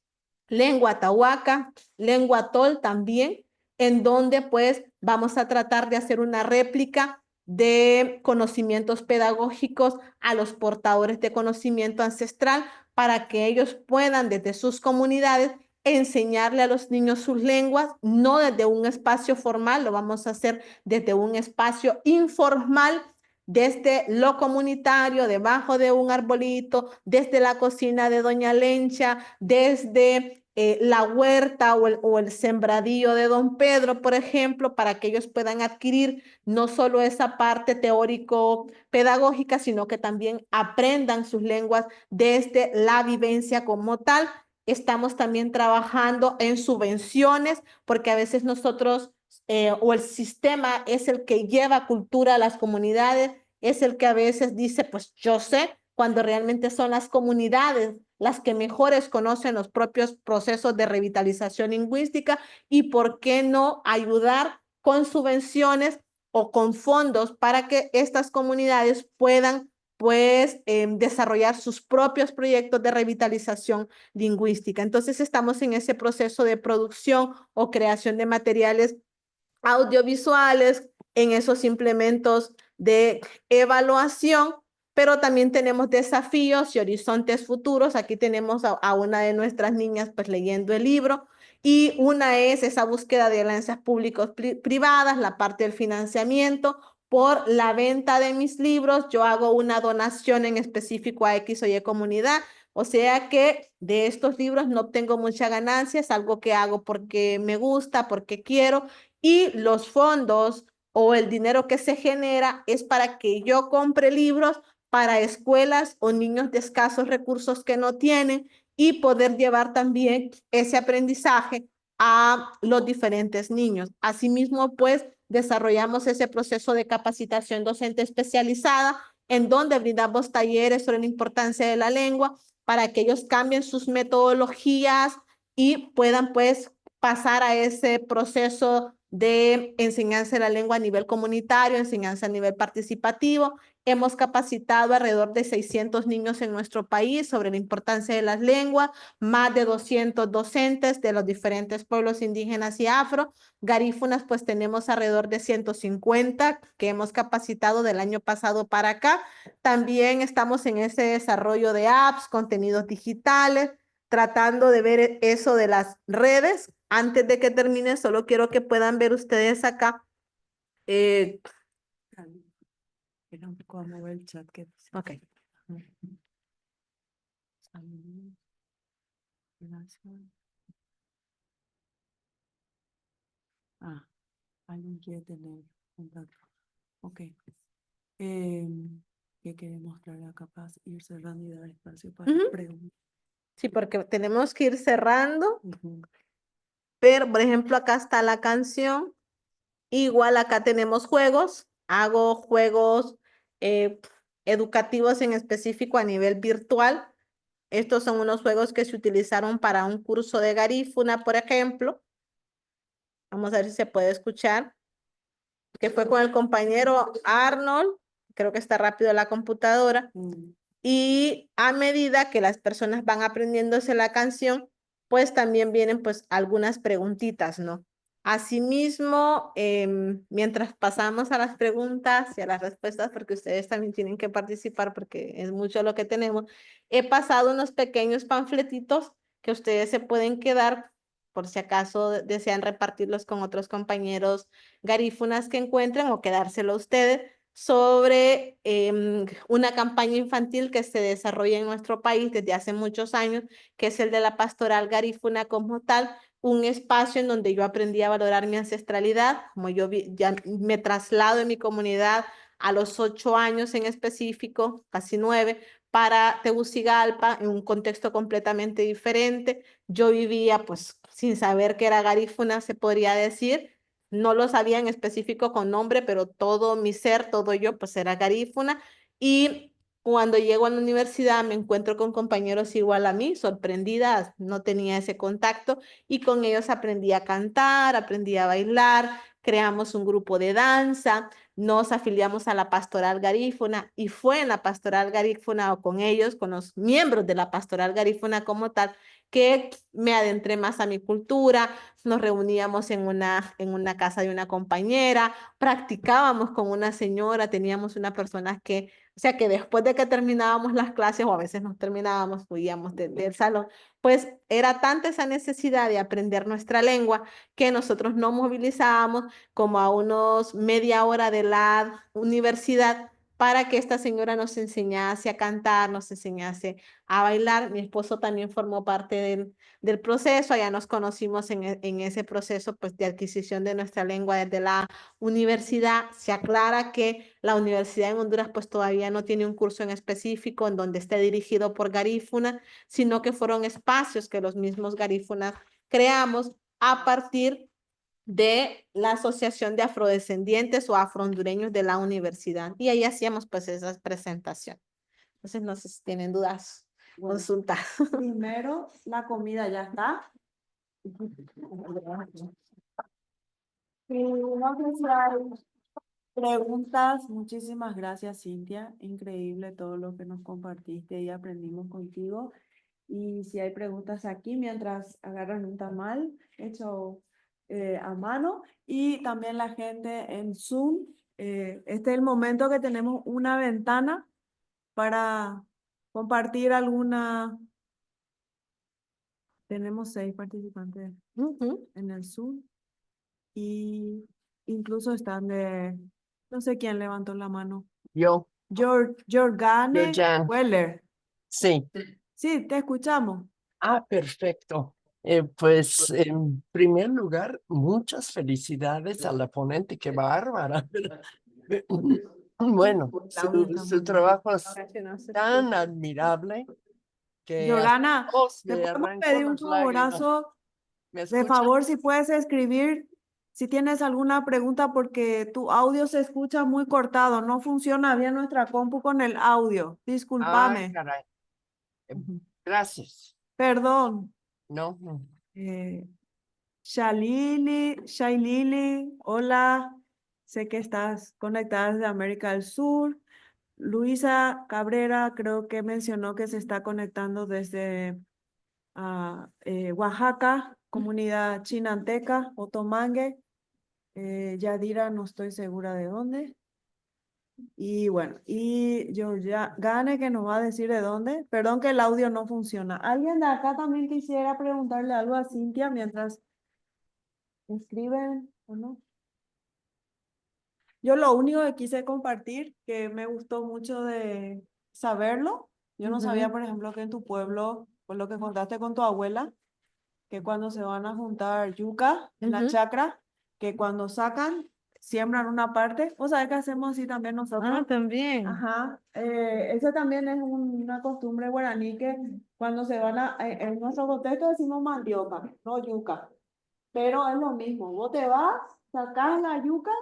lengua Tahuaca, lengua Tol también, en donde pues vamos a tratar de hacer una réplica de conocimientos pedagógicos a los portadores de conocimiento ancestral para que ellos puedan desde sus comunidades enseñarle a los niños sus lenguas, no desde un espacio formal, lo vamos a hacer desde un espacio informal, desde lo comunitario, debajo de un arbolito, desde la cocina de Doña Lencha, desde la huerta o el sembradío de Don Pedro, por ejemplo, para que ellos puedan adquirir no solo esa parte teórico-pedagógica, sino que también aprendan sus lenguas desde la vivencia como tal. Estamos también trabajando en subvenciones, porque a veces nosotros o el sistema es el que lleva cultura a las comunidades, es el que a veces dice, pues yo sé, cuando realmente son las comunidades las que mejores conocen los propios procesos de revitalización lingüística, y por qué no ayudar con subvenciones o con fondos para que estas comunidades puedan pues desarrollar sus propios proyectos de revitalización lingüística. Entonces estamos en ese proceso de producción o creación de materiales audiovisuales, en esos implementos de evaluación, pero también tenemos desafíos y horizontes futuros. Aquí tenemos a una de nuestras niñas pues leyendo el libro, y una es esa búsqueda de alianzas públicos-privadas, la parte del financiamiento por la venta de mis libros. Yo hago una donación en específico a X o Y comunidad, o sea que de estos libros no obtengo mucha ganancia, es algo que hago porque me gusta, porque quiero, y los fondos o el dinero que se genera es para que yo compre libros para escuelas o niños de escasos recursos que no tienen, y poder llevar también ese aprendizaje a los diferentes niños. Asimismo, pues desarrollamos ese proceso de capacitación docente especializada, en donde brindamos talleres sobre la importancia de la lengua para que ellos cambien sus metodologías y puedan pues pasar a ese proceso de enseñanza de la lengua a nivel comunitario, enseñanza a nivel participativo. Hemos capacitado alrededor de 600 niños en nuestro país sobre la importancia de las lenguas, más de 200 docentes de los diferentes pueblos indígenas y afro. Garífunas, pues tenemos alrededor de 150 que hemos capacitado del año pasado para acá. También estamos en ese desarrollo de apps, contenidos digitales, tratando de ver eso de las redes. Antes de que termine, solo quiero que puedan ver ustedes acá. Era un poco a mover el chat que dice. Ok. Salud, relación. Ah, alguien quiere tener contacto. Ok. ¿Qué quiere mostrar capaz? Ir cerrando y dar espacio para preguntas. Sí, porque tenemos que ir cerrando, Ujú. pero por ejemplo acá está la canción. Igual acá tenemos juegos. Hago juegos educativos en específico a nivel virtual. Estos son unos juegos que se utilizaron para un curso de garífuna, por ejemplo. Vamos a ver si se puede escuchar. Que fue con el compañero Arnold. Creo que está rápido la computadora. Y a medida que las personas van aprendiéndose la canción, pues también vienen pues algunas preguntitas, ¿no? Asimismo, mientras pasamos a las preguntas y a las respuestas, porque ustedes también tienen que participar porque es mucho lo que tenemos, he pasado unos pequeños panfletitos que ustedes se pueden quedar por si acaso desean repartirlos con otros compañeros garífunas que encuentren o quedárselo ustedes sobre una campaña infantil que se desarrolla en nuestro país desde hace muchos años, que es el de la pastoral garífuna como tal, un espacio en donde yo aprendí a valorar mi ancestralidad, como ya me traslado en mi comunidad a los 8 años en específico, casi 9, para Tegucigalpa, en un contexto completamente diferente. Yo vivía pues sin saber que era garífuna, se podría decir, no lo sabía en específico con nombre, pero todo mi ser, todo yo, pues era garífuna. Y cuando llego a la universidad me encuentro con compañeros igual a mí, sorprendida, no tenía ese contacto y con ellos aprendí a cantar, aprendí a bailar, creamos un grupo de danza, nos afiliamos a la Pastoral Garífuna y fue en la Pastoral Garífuna o con ellos, con los miembros de la Pastoral Garífuna como tal, que me adentré más a mi cultura, nos reuníamos en una casa de una compañera, practicábamos con una señora, teníamos una persona que, o sea, que después de que terminábamos las clases o a veces nos terminábamos, huíamos del salón, pues era tanta esa necesidad de aprender nuestra lengua que nosotros nos movilizábamos como a unos media hora de la universidad para que esta señora nos enseñase a cantar, nos enseñase a bailar. Mi esposo también formó parte del proceso, allá nos conocimos en ese proceso pues, de adquisición de nuestra lengua desde la universidad. Se aclara que la universidad en Honduras pues todavía no tiene un curso en específico en donde esté dirigido por garífuna, sino que fueron espacios que los mismos garífunas creamos a partir de la Asociación de Afrodescendientes o Afrohondureños de la universidad. Y ahí hacíamos pues esas presentaciones. Entonces, no sé si tienen dudas, Bueno, consultas. primero, la comida ya está. Y no sé si hay preguntas. Muchísimas gracias, Cintia. Increíble todo lo que nos compartiste y aprendimos contigo. Y si hay preguntas aquí, mientras agarran un tamal hecho a mano y también la gente en Zoom, este es el momento que tenemos una ventana para compartir alguna. Tenemos 6 participantes en el Zoom y incluso están no sé quién levantó la mano. Yo, Jorgane Jan, Weller. sí. Sí, te escuchamos. Ah, perfecto. Pues en primer lugar, muchas felicidades a la ponente, qué bárbara. Bueno, Claudia está su muy trabajo es Casi no se tan escucha. admirable que hasta Jordana, vos ¿te me podemos arrancó pedir un las lágrimas. favorazo? ¿Me De escucha? favor, si puedes escribir, si tienes alguna pregunta, porque tu audio se escucha muy cortado, no funciona bien nuestra compu con el audio. Ah, Discúlpame. caray. Ujú. Gracias. Perdón. No, no. Shailili, hola. Sé que estás conectada desde América del Sur. Luisa Cabrera creo que mencionó que se está conectando desde Oaxaca, comunidad chinanteca, Otomangue. Yadira, no estoy segura de dónde. Y bueno, y yo ya Gane que nos va a decir de dónde. Perdón que el audio no funciona. ¿Alguien de acá también quisiera preguntarle algo a Cintia mientras escriben o no? Yo lo único que quise compartir, que me gustó mucho de saberlo, yo no sabía, por ejemplo, que en tu pueblo, por lo que contaste con tu abuela, que cuando se van a juntar yuca en la chacra, que cuando sacan, siembran una parte. ¿Vos sabés que hacemos así también nosotros? Ah, también. Ajá. Eso también es una costumbre guaraní que cuando se van en nuestro contexto decimos mandioca, no yuca. Pero es lo mismo. Vos te vas, sacás la yuca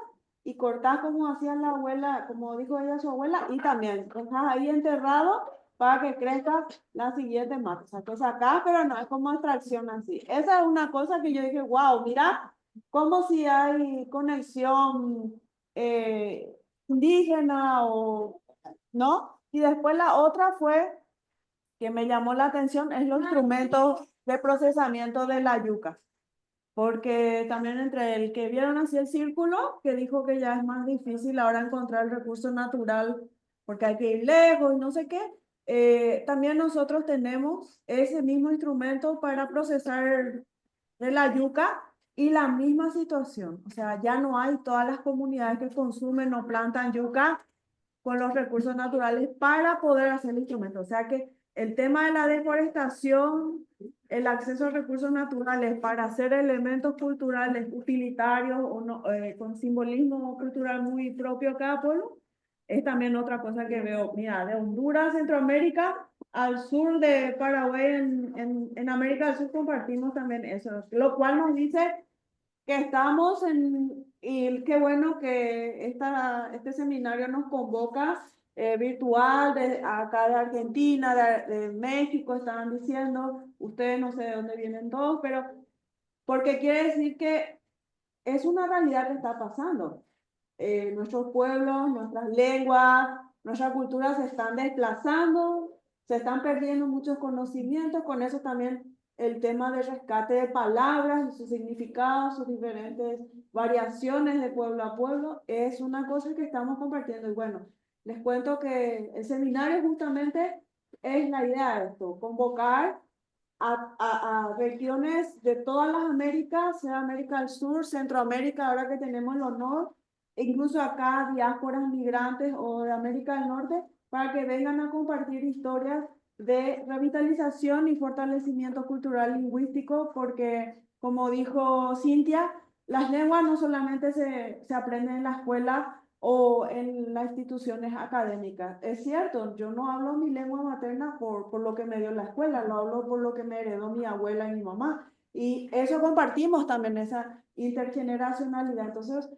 y cortás como hacía la abuela, como dijo ella su abuela, y también dejas ahí enterrado para que crezca la siguiente mata. O sea, que sacás, pero no es como extracción así. Esa es una cosa que yo dije, wow, mira, como si hay conexión indígena o, ¿no? Y después la otra fue, que me llamó la atención, es los instrumentos de procesamiento de la yuca. Porque también entre el que vieron así el círculo, que dijo que ya es más difícil ahora encontrar el recurso natural porque hay que ir lejos y no sé qué, también nosotros tenemos ese mismo instrumento para procesar de la yuca y la misma situación. O sea, ya no hay todas las comunidades que consumen o plantan yuca con los recursos naturales para poder hacer el instrumento. O sea que el tema de la deforestación, el acceso a recursos naturales para hacer elementos culturales utilitarios o no, con simbolismo cultural muy propio a cada pueblo, es también otra cosa que veo. Mira, de Honduras, Centroamérica, al sur de Paraguay, en América del Sur compartimos también eso, lo cual nos dice que estamos en, y qué bueno que este seminario nos convoca virtual de acá de Argentina, de México, estaban diciendo, ustedes no sé de dónde vienen todos, pero porque quiere decir que es una realidad que está pasando. Nuestros pueblos, nuestras lenguas, nuestra cultura se están desplazando, se están perdiendo muchos conocimientos, con eso también el tema de rescate de palabras y sus significados, sus diferentes variaciones de pueblo a pueblo, es una cosa que estamos compartiendo. Y bueno, les cuento que el seminario justamente es la idea de esto, convocar a regiones de todas las Américas, sea América del Sur, Centroamérica, ahora que tenemos el honor, e incluso acá diásporas migrantes o de América del Norte, para que vengan a compartir historias de revitalización y fortalecimiento cultural lingüístico, porque como dijo Cintia, las lenguas no solamente se aprenden en la escuela o en las instituciones académicas. Es cierto, yo no hablo mi lengua materna por lo que me dio la escuela, lo hablo por lo que me heredó mi abuela y mi mamá. Y eso compartimos también, esa intergeneracionalidad. Entonces,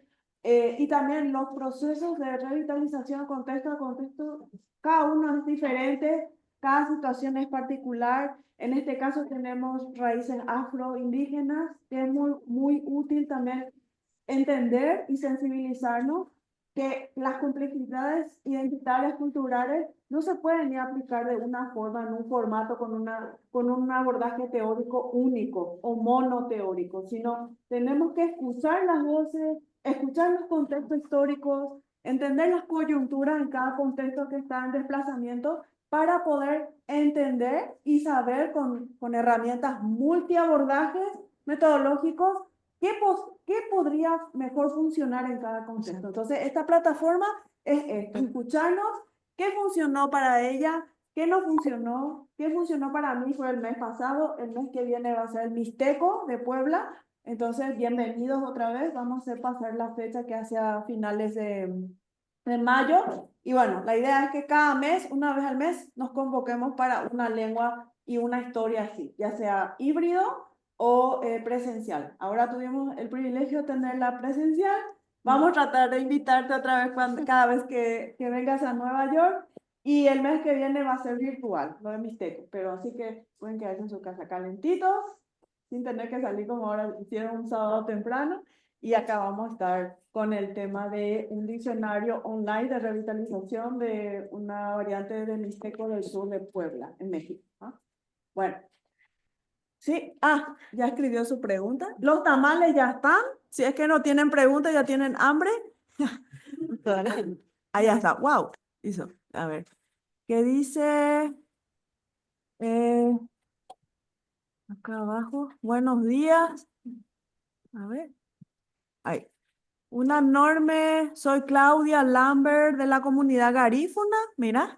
y también los procesos de revitalización contexto a contexto, cada uno es diferente, cada situación es particular. En este caso tenemos raíces afroindígenas, que es muy útil también entender y sensibilizarnos que las complejidades identitarias culturales no se pueden ni aplicar de una forma, en un formato con un abordaje teórico único o monoteórico, sino tenemos que escuchar las voces, escuchar los contextos históricos, entender las coyunturas en cada contexto que está en desplazamiento para poder entender y saber con herramientas multiabordajes metodológicos ¿qué podría mejor funcionar en cada contexto? Entonces, esta plataforma es esto, escucharnos, qué funcionó para ella, qué no funcionó, qué funcionó para mí fue el mes pasado, el mes que viene va a ser el Mixteco de Puebla, entonces bienvenidos otra vez, vamos a hacer pasar la fecha que hacia finales de mayo, y bueno, la idea es que cada mes, una vez al mes, nos convoquemos para una lengua y una historia así, ya sea híbrido o presencial. Ahora tuvimos el privilegio de tenerla presencial. Vamos a tratar de invitarte otra vez cada vez que vengas a Nueva York. Y el mes que viene va a ser virtual, lo de Mixteco. Pero así que pueden quedarse en su casa calentitos, sin tener que salir como ahora hicieron un sábado temprano. Y acá vamos a estar con el tema de un diccionario online de revitalización de una variante de Mixteco del sur de Puebla, en México. ¿Ah? Bueno. Sí, ya escribió su pregunta. Los tamales ya están. Si es que no tienen preguntas, ya tienen hambre. Ahí ya está. Wow. Hizo. A ver. ¿Qué dice? Acá abajo. Buenos días. A ver. Ahí. Una enorme. Soy Claudia Lambert de la comunidad garífuna. Mira.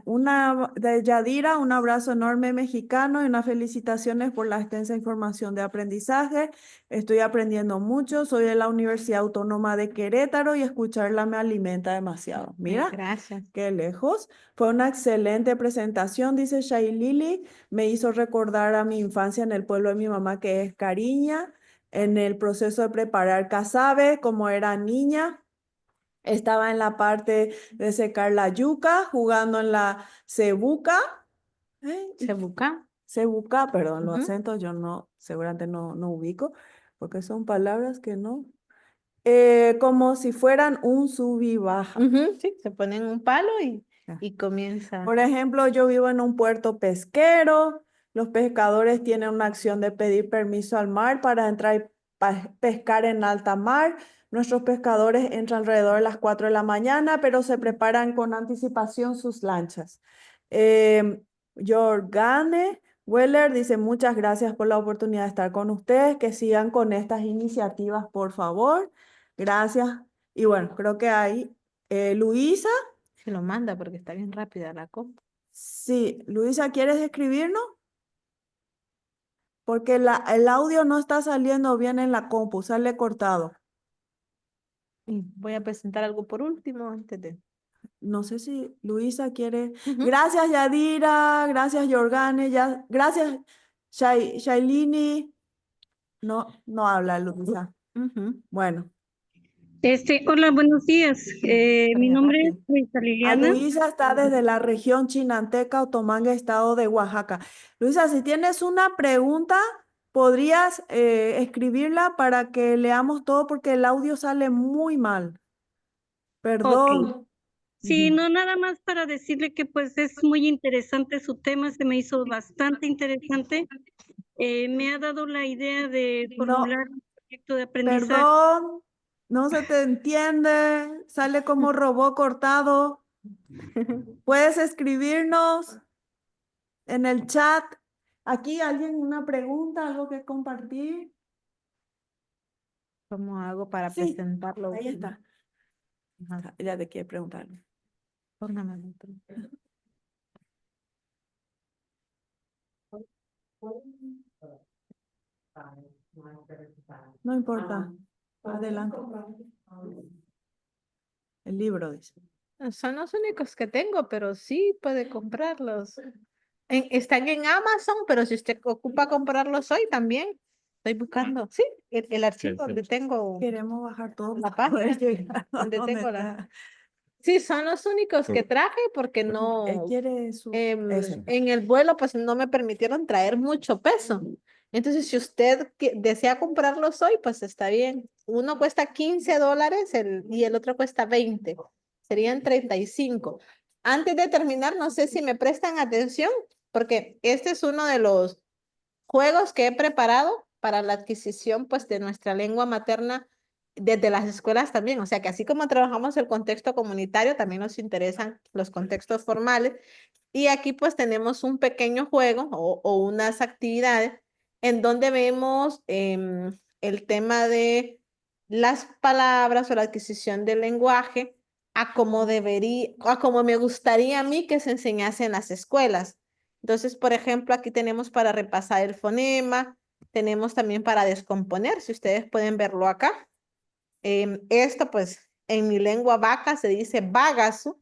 Una de Yadira, un abrazo enorme mexicano y unas felicitaciones por la extensa información de aprendizaje. Estoy aprendiendo mucho, soy de la Universidad Autónoma de Querétaro y escucharla me alimenta demasiado. Mira, Gracias. qué lejos. Fue una excelente presentación, dice Shailili. Me hizo recordar a mi infancia en el pueblo de mi mamá, que es Cariña. en el proceso de preparar casabe, como era niña. Estaba en la parte de secar la yuca, jugando en la cebuca. Se busca. Cebuca, perdón, los Ujú. acentos yo no, seguramente no ubico, porque son palabras que no. Como si fueran un sub y baja. Ujú, sí, se ponen un palo Ah. y comienza. Por ejemplo, yo vivo en un puerto pesquero. Los pescadores tienen una acción de pedir permiso al mar para entrar y pescar en alta mar. Nuestros pescadores entran alrededor de las 4 de la mañana, pero se preparan con anticipación sus lanchas. Jorgane Weller dice muchas gracias por la oportunidad de estar con ustedes. Que sigan con estas iniciativas, por favor. Gracias. Y bueno, creo que hay Luisa. Se lo manda porque está bien rápida la compu. Sí, Luisa, ¿quieres escribirnos? Porque el audio no está saliendo bien en la compu, sale cortado. Y voy a presentar algo por último antes de. No sé si Luisa quiere. Ujú. Gracias, Yadira. Gracias, Yorgane. Gracias, Shailini. No habla Luisa. Ujú. Bueno, Hola, buenos días. Mi Carga nombre es rápido. Luisa a Liliana. Luisa está desde la región Chinanteca, Otomanga, estado de Oaxaca. Luisa, si tienes una pregunta, podrías escribirla para que leamos todo porque el audio sale muy mal. Perdón. Sí, Ujú. no, nada más para decirle que pues es muy interesante su tema, se me hizo bastante interesante. Me ha dado la idea de formular No, un proyecto de aprendizaje. perdón, no se te entiende, sale como robot cortado. Puedes escribirnos en el chat. Aquí alguien una pregunta, algo que compartir. ¿Cómo hago para Sí, presentarlo? ahí está. Ajá, Ella te quiere preguntar. póngame otro. No importa. Adelante. El libro dice. Son los únicos que tengo, pero sí puede comprarlos. Están en Amazon, pero si usted ocupa comprarlos hoy también. Estoy buscando. Sí, el archivo donde tengo Queremos bajar todo la para poder página, llegar a donde donde tengo la. está. Sí, son los únicos que traje porque Él no, quiere su ese. en el vuelo pues no me permitieron traer mucho peso. Entonces, si usted desea comprarlos hoy, pues está bien. Uno cuesta $15 y el otro cuesta 20. Serían 35. Antes de terminar, no sé si me prestan atención, porque este es uno de los juegos que he preparado para la adquisición pues de nuestra lengua materna desde las escuelas también. O sea que así como trabajamos el contexto comunitario, también nos interesan los contextos formales. Y aquí pues tenemos un pequeño juego o unas actividades en donde vemos el tema de las palabras o la adquisición del lenguaje a como debería, a como me gustaría a mí que se enseñase en las escuelas. Entonces, por ejemplo, aquí tenemos para repasar el fonema, tenemos también para descomponer, si ustedes pueden verlo acá. Esto pues en mi lengua vaca se dice bagasu.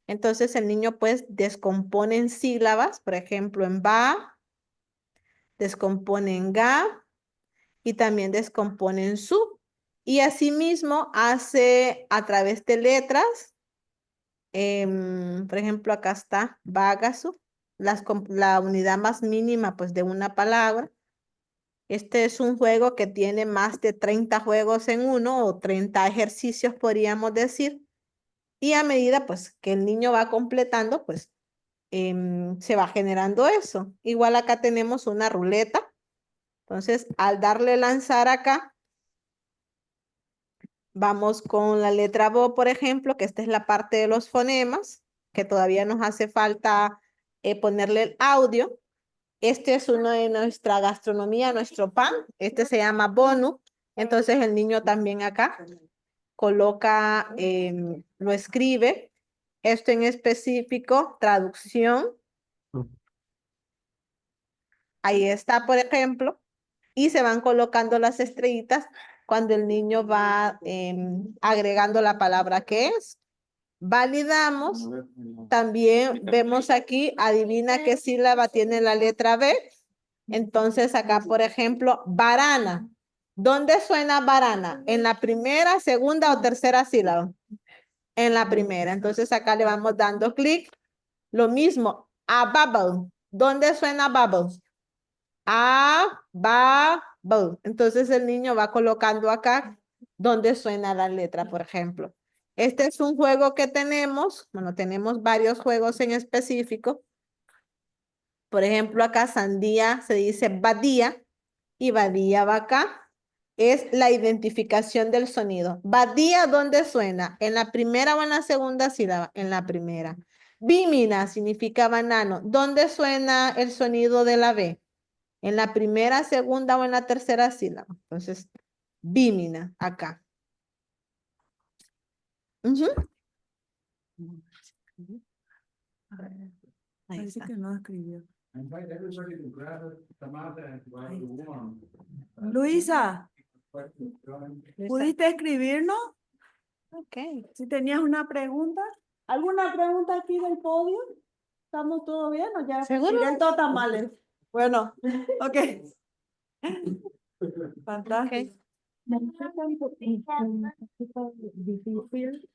Entonces el niño pues descompone en sílabas, por ejemplo en ba, descompone en ga y también descompone en su. Y asimismo hace a través de letras, por ejemplo acá está bagasu, la unidad más mínima pues de una palabra. Este es un juego que tiene más de 30 juegos en uno o 30 ejercicios podríamos decir. Y a medida pues que el niño va completando, pues se va generando eso. Igual acá tenemos una ruleta. Entonces, al darle lanzar acá, vamos con la letra Bo, por ejemplo, que esta es la parte de los fonemas, que todavía nos hace falta ponerle el audio. Este es uno de nuestra gastronomía, nuestro pan. Este se llama bonu. Entonces, el niño también acá coloca, lo escribe. Esto en específico, traducción. Ahí está, por ejemplo, y se van colocando las estrellitas cuando el niño va agregando la palabra que es. Validamos. También vemos aquí, adivina qué sílaba tiene la letra B. Entonces acá, por ejemplo, varana. ¿Dónde suena banana? ¿En la primera, segunda o tercera sílaba? En la primera. Entonces acá le vamos dando clic. Lo mismo, a bubble. ¿Dónde suena bubble? A bubble. Entonces el niño va colocando acá donde suena la letra, por ejemplo. Este es un juego que tenemos. Bueno, tenemos varios juegos en específico. Por ejemplo, acá sandía se dice badía y badía va acá. Es la identificación del sonido. Badía, ¿dónde suena? ¿En la primera o en la segunda sílaba? En la primera. Bímina significa banano. ¿Dónde suena el sonido de la B? ¿En la primera, segunda o en la tercera sílaba? Entonces, bímina, acá. Ujú. Ahí Parece está. que no escribió. Luisa, ¿pudiste escribirnos? Ok. Si tenías una pregunta. ¿Alguna pregunta aquí del podio? ¿Estamos todo bien o ya? ¿Seguro? Miren todos tamales. Bueno, ok. Fantástico. Me hace tanto difícil